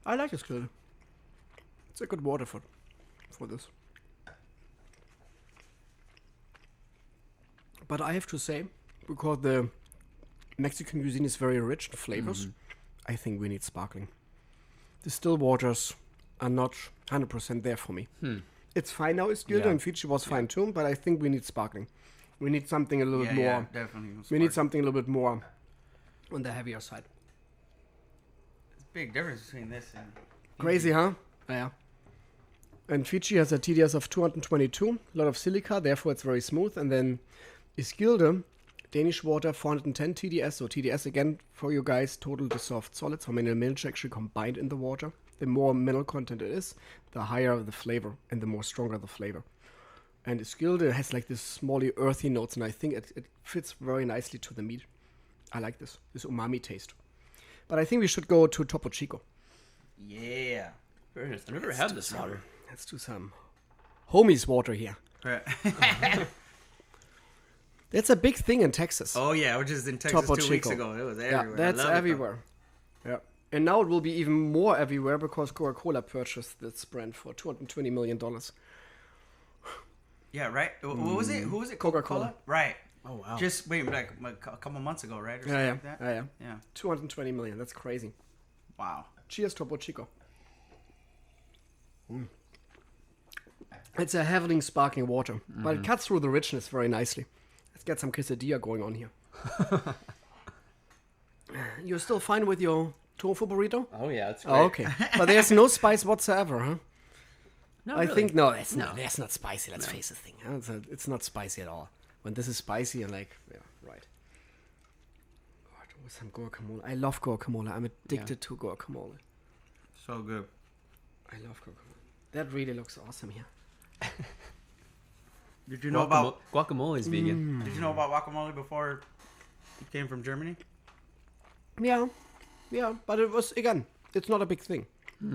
I like this good. It's a good water for this. But I have to say, because the Mexican cuisine is very rich in flavors, I think we need sparkling. the still waters are not 100% there for me. It's fine now, Esquildo, and Fiji was fine too, but I think we need sparkling. We need something a little bit more. Yeah, definitely. We need something a little bit more on the heavier side. It's a big difference between this and... Crazy, huh? Yeah. And Fiji has a TDS of 222, a lot of silica, therefore it's very smooth. And then Esquilde, Danish water, 410 TDS. So TDS again for you guys, total dissolved solids, how many mils actually combined in the water. The more mineral content it is, the higher the flavor and the more stronger the flavor. And Esquilde has like this smally earthy notes, and I think it fits very nicely to the meat. I like this umami taste. But I think we should go to Topo Chico. Yeah. Very nice. I've never had this water. Let's do some homies water here. That's a big thing in Texas. Oh yeah, I was just in Texas Topo 2 weeks Chico. ago. It was everywhere. Yeah, that's everywhere. Yeah. And now it will be even more everywhere because Coca-Cola purchased this brand for $220 million. Yeah, right? What was it? Who was it? Coca-Cola. Right. Oh, wow. Just wait, like a couple months ago, right? Or something Yeah. like that? Yeah. 220 million. That's crazy. Wow. Cheers, Topo Chico. It's a heavily sparkling water, but it cuts through the richness very nicely. Let's get some quesadilla going on here. You're still fine with your tofu burrito? Oh yeah, it's great. Oh, okay. But there's no spice whatsoever, huh? No, I really. think that's not spicy. Let's face the thing. Huh? It's not spicy at all. When this is spicy, I'm like, yeah, right. God, with some guacamole. I love guacamole. I'm addicted to guacamole. So good. I love guacamole. That really looks awesome here. Did you know about guacamole's vegan? Did you know about guacamole before it came from Germany? Yeah, but it was, again, it's not a big thing.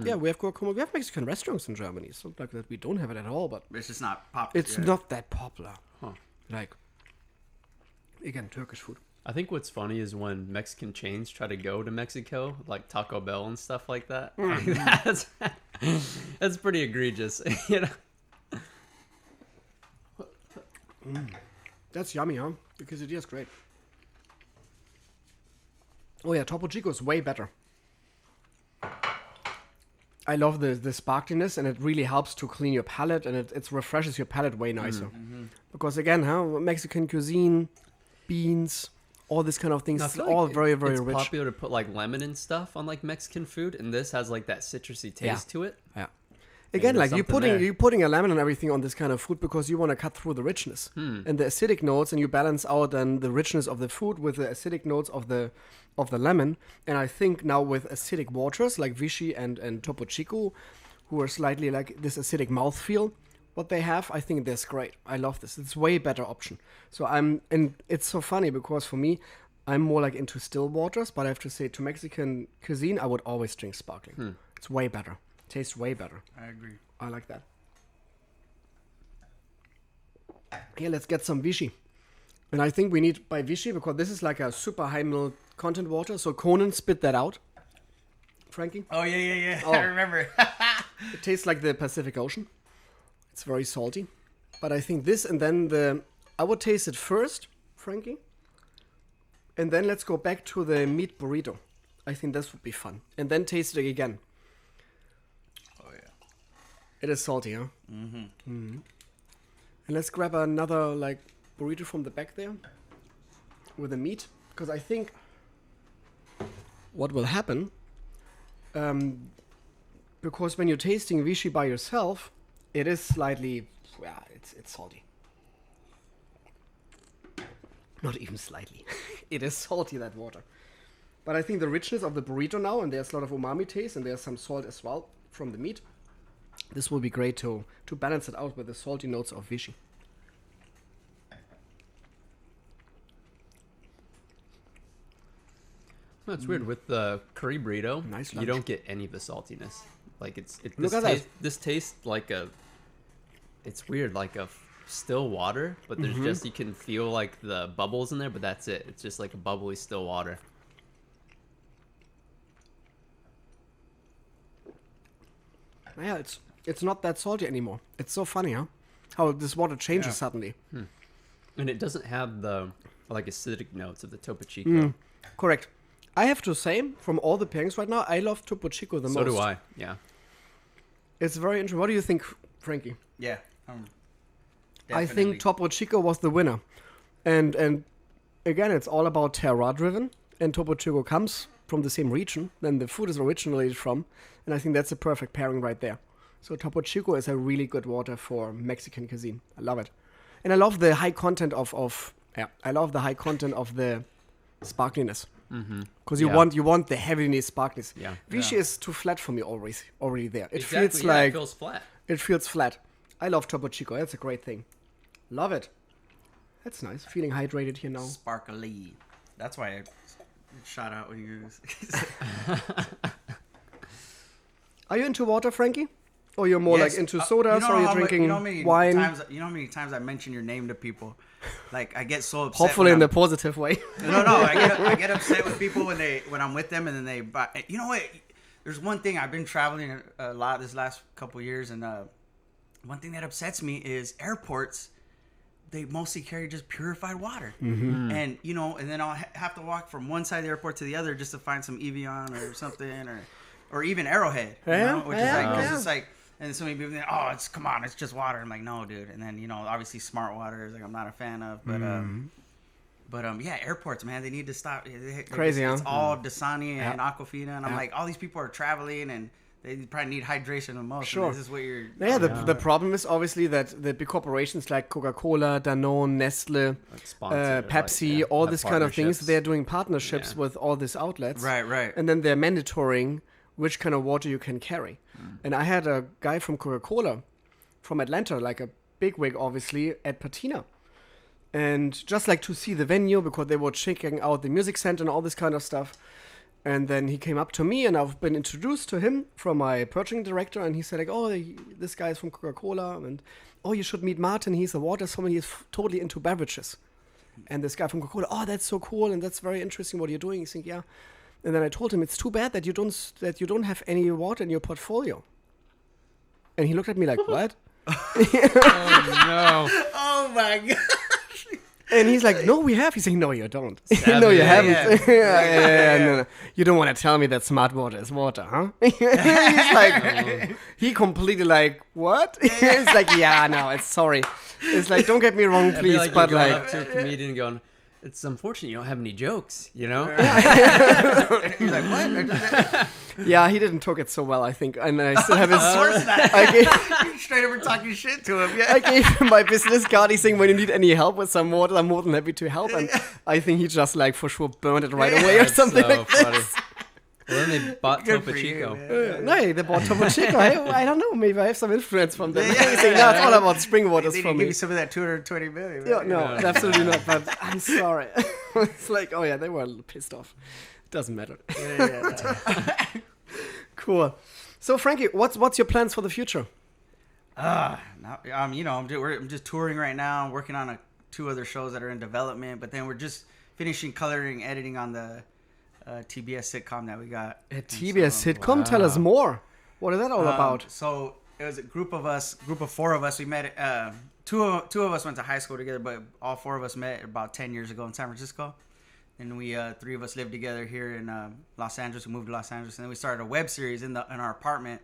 Yeah, we have guacamole. We have Mexican restaurants in Germany. It's not like that we don't have it at all, but It's just not popular. it's not that popular. Huh. Like, again, Turkish food. I think what's funny is when Mexican chains try to go to Mexico, like Taco Bell and stuff like that. That's pretty egregious, you know. That's yummy, huh? The quesadilla is great. Oh yeah, Topo Chico is way better. I love the sparkliness, and it really helps to clean your palate, and it refreshes your palate way nicer. Because again, Mexican cuisine, beans, all this kind of things, I it's feel all like very, very it's rich. popular to put like lemon and stuff on like Mexican food, and this has like that citrusy taste Yeah. to it. Yeah. Again, there's like you're something there. putting a lemon and everything on this kind of food because you want to cut through the richness and the acidic notes, and you balance out then the richness of the food with the acidic notes of the lemon. And I think now with acidic waters like Vichy and Topo Chico, who are slightly like this acidic mouthfeel, what they have, I think that's great. I love this. It's way better option. So and it's so funny because for me, I'm more like into still waters, but I have to say to Mexican cuisine, I would always drink sparkling. It's way better. Tastes way better. I agree. I like that. Here, let's get some Vichy. And I think we need by Vichy because this is like a super high mineral content water. So Conan spit that out. Frankie? Oh yeah. Oh. I remember. It tastes like the Pacific Ocean. It's very salty. But I think this and then I would taste it first, Frankie. And then let's go back to the meat burrito. I think this would be fun. And then taste it again. Oh yeah. It is salty, huh? And let's grab another like burrito from the back there with the meat, because I think what will happen, because when you're tasting Vichy by yourself, it is slightly, it's salty. Not even slightly. It is salty, that water. But I think the richness of the burrito now, and there's a lot of umami taste, and there's some salt as well from the meat. This will be great to balance it out with the salty notes of Vichy. That's weird. With the curry burrito, Nice you lunch. don't get any of the saltiness. Like Look at that. This tastes like it's weird, like a still water, but there's just, you can feel like the bubbles in there, but that's it. It's just like a bubbly still water. Yeah, it's not that salty anymore. It's so funny, huh? How this water changes suddenly. And it doesn't have the like acidic notes of the Topo Chico. Correct. I have to say, from all the pairings right now, I love Topo Chico the most. So do I. Yeah. It's very interesting. What do you think, Frankie? Yeah. I think Topo Chico was the winner. And again, it's all about terroir driven. And Topo Chico comes from the same region than the food is originally from. And I think that's a perfect pairing right there. So Topo Chico is a really good water for Mexican cuisine. I love it. And I love the high content of the sparkliness. Because you want the heaviness, sparkliness. Yeah. Vichy is too flat for me already there. It Exactly, feels yeah, like it feels flat. It feels flat. I love Topo Chico. That's a great thing. Love it. That's nice. Feeling hydrated here now. Sparkly. That's why I shot out when you. Are you into water, Frankie? Or you're more Yes, like into sodas, or you're drinking many wine? You know how many times I mention your name to people? Like I get so upset. Hopefully in the positive way. No. I get upset with people when I'm with them and then they buy. You know what? There's one thing. I've been traveling a lot this last couple years, and one thing that upsets me is airports. They mostly carry just purified water, and and then I'll have to walk from one side of the airport to the other just to find some Evian or something, or even Arrowhead, which is like, 'cause it's like. And so many people think, oh, it's just water. I'm like, no, dude. And then, obviously smart water is like I'm not a fan of. But yeah, airports, man, they need to stop. Crazy, It's huh? all Dasani and Aquafina. And I'm like, all these people are traveling and they probably need hydration the most. Sure. And this is what you're... Yeah, the problem is obviously that the big corporations like Coca-Cola, Danone, Nestle, Pepsi, all this kind of things, they're doing partnerships with all these outlets. Right. And then they're mandatoring which kind of water you can carry. And I had a guy from Coca-Cola from Atlanta, like a bigwig, obviously, at Patina. And just like to see the venue because they were checking out the music center and all this kind of stuff. And then he came up to me and I've been introduced to him from my purchasing director. And he said like, oh, this guy is from Coca-Cola. And, oh, you should meet Martin. He's a water sommelier. He's totally into beverages. And this guy from Coca-Cola, oh, that's so cool. And that's very interesting what you're doing. He's like, yeah. And then I told him, it's too bad that you don't have any water in your portfolio. And he looked at me like, what? Oh, no. Oh, my God. And he's like, no, we have. He's like, no, you don't. No, you haven't. No. You don't want to tell me that smart water is water, huh? He's like, he completely like, what? He's like, yeah, no, it's sorry. It's like, don't get me wrong, please, like but you're going like... up to a comedian and going, it's unfortunate you don't have any jokes, He's like, what? Yeah, he didn't took it so well, I think. And I still have his... Straight over talking shit to him, yeah. I gave him my business card. He's saying, when you need any help with some water, I'm more than happy to help. And I think he just, like, for sure burned it right away or something so like funny. this. Well, then they bought Good Topo for you, Chico. man. No, they bought Topo Chico. I don't know. Maybe I have some influence from them. He's saying, no, it's all about spring waters They for didn't me. give you some of that 220 million. Yeah, no, absolutely not. But I'm sorry. It's like, oh yeah, they were a little pissed off. Doesn't matter. Cool. So Frankie, what's your plans for the future? I'm just touring right now. I'm working on 2 other shows that are in development, but then we're just finishing coloring, editing on the TBS sitcom that we got. A TBS sitcom? Tell us more. What is that all about? So it was a group of 4 of us. We met. Two of us went to high school together, but all 4 of us met about 10 years ago in San Francisco. And we 3 of us lived together here in Los Angeles. We moved to Los Angeles, and then we started a web series in our apartment.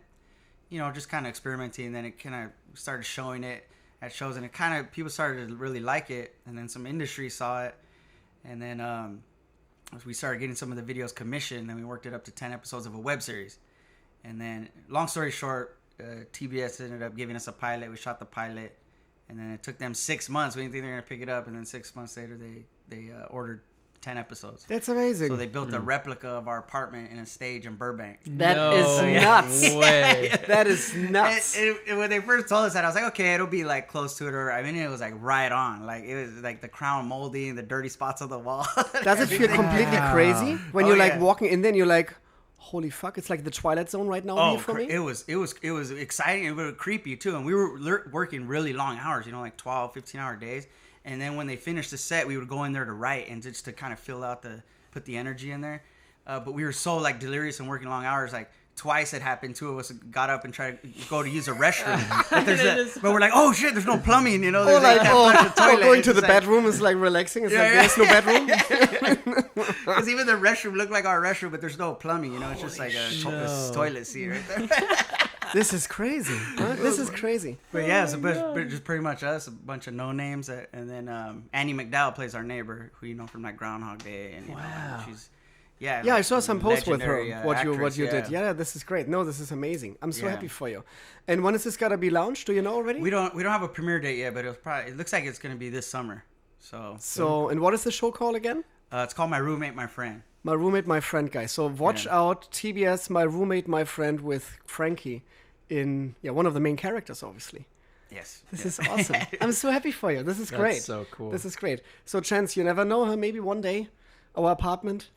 Just kind of experimenting. And then it kind of started showing it at shows, and it kind of people started to really like it. And then some industry saw it, and then we started getting some of the videos commissioned. And we worked it up to 10 episodes of a web series. And then, long story short, TBS ended up giving us a pilot. We shot the pilot, and then it took them 6 months. We didn't think they were gonna pick it up, and then 6 months later, they ordered 10 episodes. That's amazing. So they built a replica of our apartment in a stage in Burbank. That is nuts. Way. That is nuts. And when they first told us that, I was like, okay, it'll be like close to it, or I mean, it was like right on. Like it was like the crown molding, the dirty spots on the wall. Does it feel completely crazy when you're like walking in there and you're like, holy fuck, it's like the Twilight Zone right now here for me? It was exciting and really creepy too. And we were working really long hours, like 12, 15-hour days. And then when they finished the set, we would go in there to write and just to kind of put the energy in there. But we were so like delirious and working long hours, like twice it happened. Two of us got up and tried to go to use a restroom, but we're like, oh shit, there's no plumbing, you know. Or like, going to the like, bedroom is like relaxing. It's like there's no bedroom. Because even the restroom looked like our restroom, but there's no plumbing, you know. It's just like a toilet seat right there. This is crazy. Huh? This is crazy. But yeah, but just pretty much us, a bunch of no names, and then Annie McDowell plays our neighbor, who you know from like Groundhog Day, and you know, she's. Yeah, I saw some posts with her. What you did. Yeah, this is great. No, this is amazing. I'm so happy for you. And when is this gonna be launched? Do you know already? We don't have a premiere date yet, but it looks like it's gonna be this summer. So and what is the show called again? It's called My Roommate, My Friend. My Roommate, My Friend, guys. So watch out, TBS, My Roommate, My Friend with Frankie in one of the main characters, obviously. Yes. This is awesome. I'm so happy for you. This is great. That's so cool. This is great. So Chance, you never know, huh? Maybe one day. Our apartment.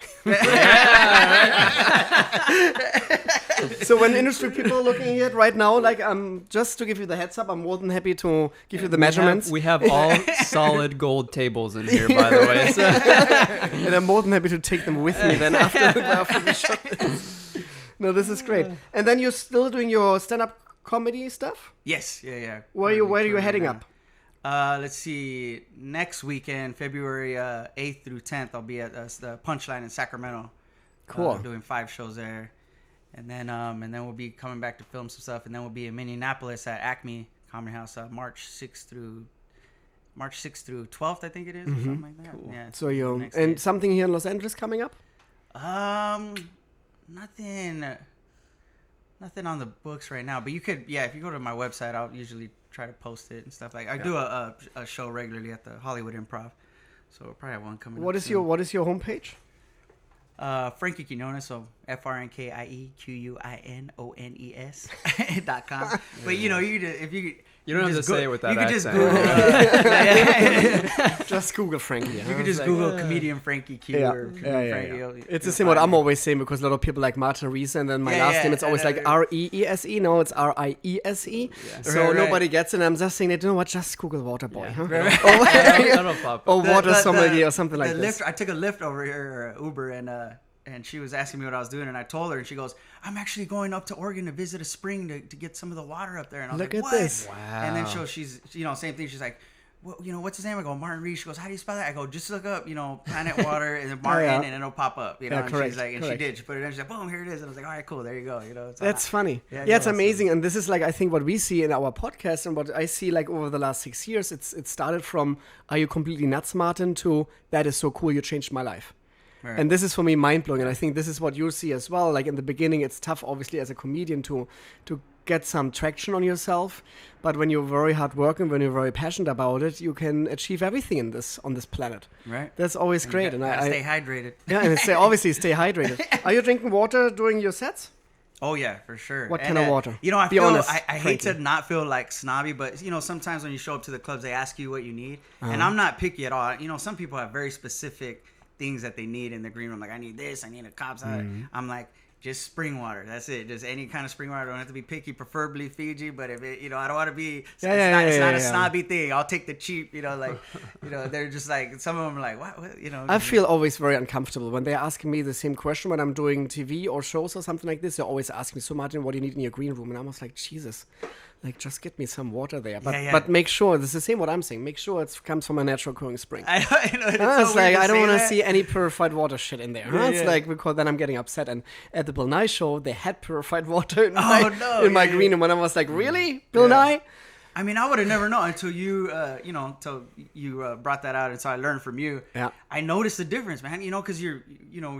So when industry people are looking at it right now, like just to give you the heads up, I'm more than happy to give you the measurements. We have all solid gold tables in here, by the way. So. And I'm more than happy to take them with me then after the show. No, this is great. And then you're still doing your stand-up comedy stuff? Yes, yeah. Where are you heading up? Let's see. Next weekend, February 8th through 10th, I'll be at the Punchline in Sacramento. Cool. Doing 5 shows there, and then we'll be coming back to film some stuff, and then we'll be in Minneapolis at Acme Comedy House March 6th through 12th, I think it is, or something like that. Cool. Yeah. So something here in Los Angeles coming up? Nothing on the books right now, but you could, if you go to my website, I'll usually try to post it and stuff. Like I do a show regularly at the Hollywood Improv, so we'll probably have one coming. What is your homepage? Frankie Quinones, so FrankieQuinones.com. But you know, you don't have to say it with that accent. Just Google Frankie. You can just Google Comedian Frankie Q or Frankie. It's the same what I'm always saying, because a lot of people like Martin Riese, and then my last name, it's always like Reese. No, it's Riese. Yeah. So nobody gets it. I'm just saying that, you know what, just Google Waterboy. Huh? Or Water Sommelier or something like this. I took a Lyft over here, Uber, and she was asking me what I was doing, and I told her, and she goes, I'm actually going up to Oregon to visit a spring to get some of the water up there. And I was Look like, at what? this. Wow. And then she's, same thing. She's like, well, what's his name? I go, Martin Reese. She goes, how do you spell that? I go, just look up, Planet Water and then Martin, and it'll pop up. And correct, she's like, and she did. She put it in. She's like, boom, here it is. And I was like, all right, cool. There you go. That's funny. Yeah, it's amazing. And this is like, I think what we see in our podcast and what I see like over the last 6 years, it started from, are you completely nuts, Martin, to that is so cool. You changed my life. Right. And this is for me mind-blowing, and I think this is what you'll see as well. Like in the beginning, it's tough, obviously, as a comedian to get some traction on yourself. But when you're very hard working, when you're very passionate about it, you can achieve everything on this planet. Right. That's always great. And I stay hydrated. Yeah, and obviously stay hydrated. Are you drinking water during your sets? Oh yeah, for sure. What kind of water? I hate to not feel like snobby, but sometimes when you show up to the clubs, they ask you what you need, and I'm not picky at all. Some people have very specific things that they need in the green room. Like, I need this, I need a cop salad. I'm like, just spring water. That's it. Just any kind of spring water. I don't have to be picky, preferably Fiji, but if it, I don't want to be, it's not a snobby thing. I'll take the cheap, they're just like, some of them are like, what? I feel always very uncomfortable when they're asking me the same question when I'm doing TV or shows or something like this. They always ask me, so Martin, what do you need in your green room? And I was like, Jesus. Like, just get me some water there. But make sure, this is the same what I'm saying, make sure it comes from a natural occurring spring. I know, it's like, I don't want to see any purified water shit in there. It's like, because then I'm getting upset. And at the Bill Nye show, they had purified water in my green room. And I was like, really? Bill Nye? I mean, I would have never known until you, brought that out, and so I learned from you. Yeah. I noticed the difference, man. Because we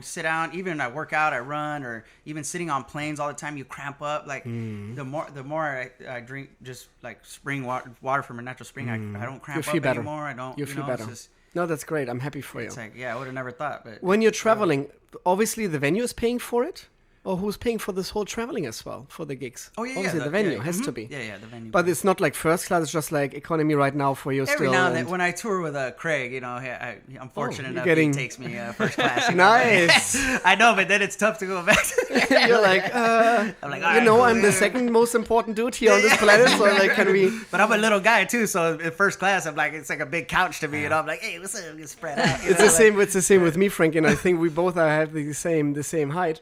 sit down, even I work out, I run, or even sitting on planes all the time, you cramp up. Like the more I drink just like spring water from a natural spring, I don't cramp up anymore. I don't. You feel better. No, that's great. I'm happy for you. It's like, I would have never thought. But when you're traveling, obviously the venue is paying for it. Or who's paying for this whole traveling as well, for the gigs? Oh, yeah, obviously, the venue has to be. Yeah, the venue. But it's not like first class, it's just like economy right now for you. Every now and then, when I tour with Craig, I'm fortunate enough he takes me first class. Nice. I know, but then it's tough to go back to You're like, I'm like, I'm the second most important dude here on this planet, so like, can we... But I'm a little guy too, so in first class, I'm like, it's like a big couch to me, and I'm like, hey, what's up? Get spread out. It's the same with me, Frank, and I think we both have the same height.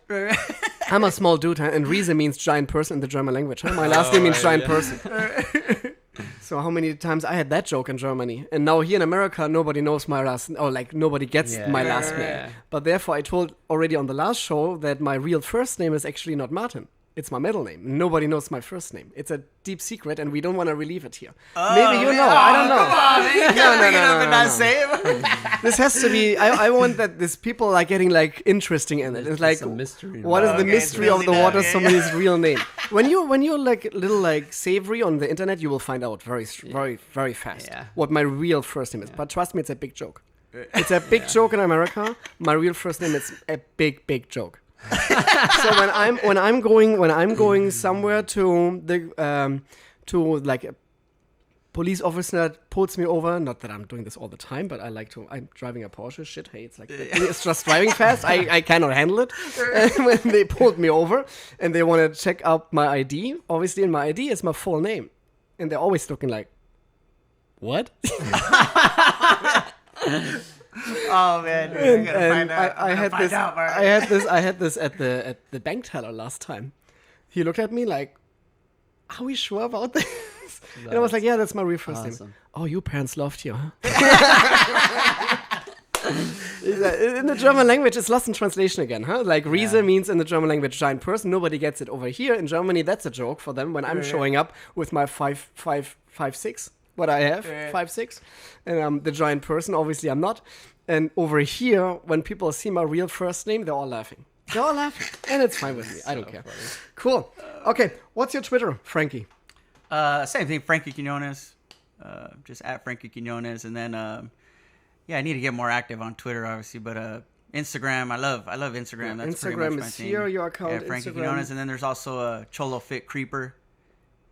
I'm a small dude, huh? And Riese means giant person in the German language. Huh? My last name means giant person. So how many times I had that joke in Germany, and now here in America, nobody knows my last, or like nobody gets my last name. But therefore, I told already on the last show that my real first name is actually not Martin. It's my middle name. Nobody knows my first name. It's a deep secret, and we don't want to relieve it here. Maybe you know. I don't know. No. This has to be. I want that these people are getting like interesting in it. It's like, what is the mystery of the water somebody's real name? When you're like little like savory on the internet, you will find out very fast what my real first name is. But trust me, it's a big joke. It's a big joke in America. My real first name is a big joke. So when I'm going somewhere to the to like a police officer pulls me over, not that I'm doing this all the time, but I'm driving a Porsche, shit, hey, it's just driving fast, I cannot handle it. And when they pulled me over and they want to check out my ID, obviously in my ID is my full name, and they're always looking like, what? Oh man, dude, and I had this at the bank teller last time. He looked at me like, "Are we sure about this?" And I was like, "Yeah, that's my real first name." Oh, your parents loved you, huh? In the German language, it's lost in translation again, huh? Like Riese means in the German language giant person. Nobody gets it over here in Germany. That's a joke for them when I'm showing up with my 5'6". What I have, 5'6", and I'm the giant person. Obviously, I'm not. And over here, when people see my real first name, they're all laughing. And it's fine with me. I don't care. Funny. Cool. Okay, what's your Twitter, Frankie? Same thing, Frankie Quinones. Just at Frankie Quinones, and then I need to get more active on Twitter, obviously, but Instagram, I love Instagram. That's pretty much Instagram my is thing. here. Your account, Frankie Instagram. Quinones, and then there's also a Cholo Fit Creeper.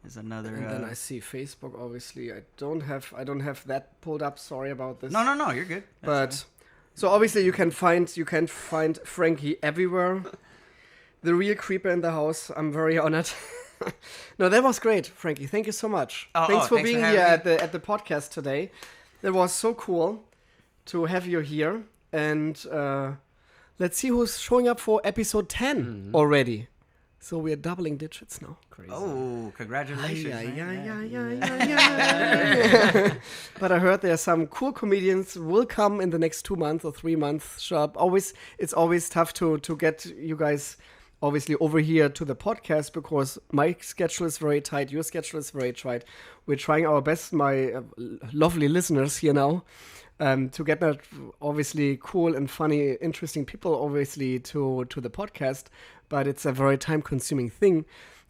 Is another. And then I see Facebook. Obviously, I don't have that pulled up. Sorry about this. No, you're good. But so obviously you can find Frankie everywhere. The real creeper in the house. I'm very honored. No, that was great, Frankie. Thank you so much. Thanks for being here at the podcast today. That was so cool to have you here. And let's see who's showing up for episode 10 already. So we're doubling digits now. Crazy. Oh, congratulations. But I heard there are some cool comedians will come in the next 2 months or 3 months. Sharp. It's always tough to get you guys obviously over here to the podcast because my schedule is very tight. Your schedule is very tight. We're trying our best, my lovely listeners here now, to get that obviously cool and funny, interesting people obviously to the podcast. But it's a very time-consuming thing.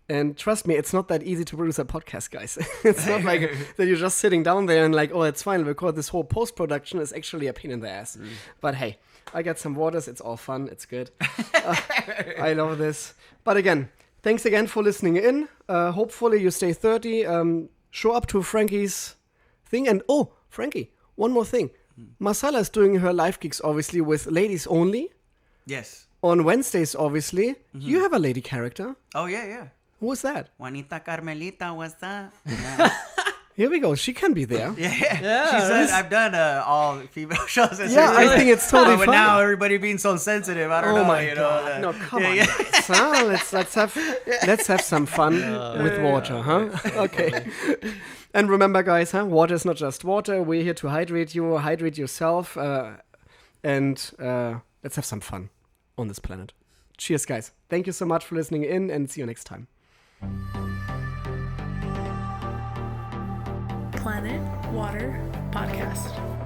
And trust me, it's not that easy to produce a podcast, guys. It's not like that you're just sitting down there and like, oh, it's fine, because this whole post-production is actually a pain in the ass. But hey, I got some waters. It's all fun. It's good. I love this. But again, thanks again for listening in. Hopefully you stay 30. Show up to Frankie's thing. And oh, Frankie, one more thing. Marcella is doing her live gigs, obviously, with ladies only. Yes. On Wednesdays, obviously. You have a lady character. Oh, yeah. Who is that? Juanita Carmelita, what's that? Here we go. She can be there. Yeah. She said, I've done all female shows. I think it's totally fun. But now everybody being so sensitive, I don't know. My God. No, come on. Let's have some fun with water, huh? Okay. And remember, guys, water is not just water. We're here to hydrate you, hydrate yourself, and let's have some fun on this planet. Cheers, guys. Thank you so much for listening in, and see you next time. Planet Water Podcast.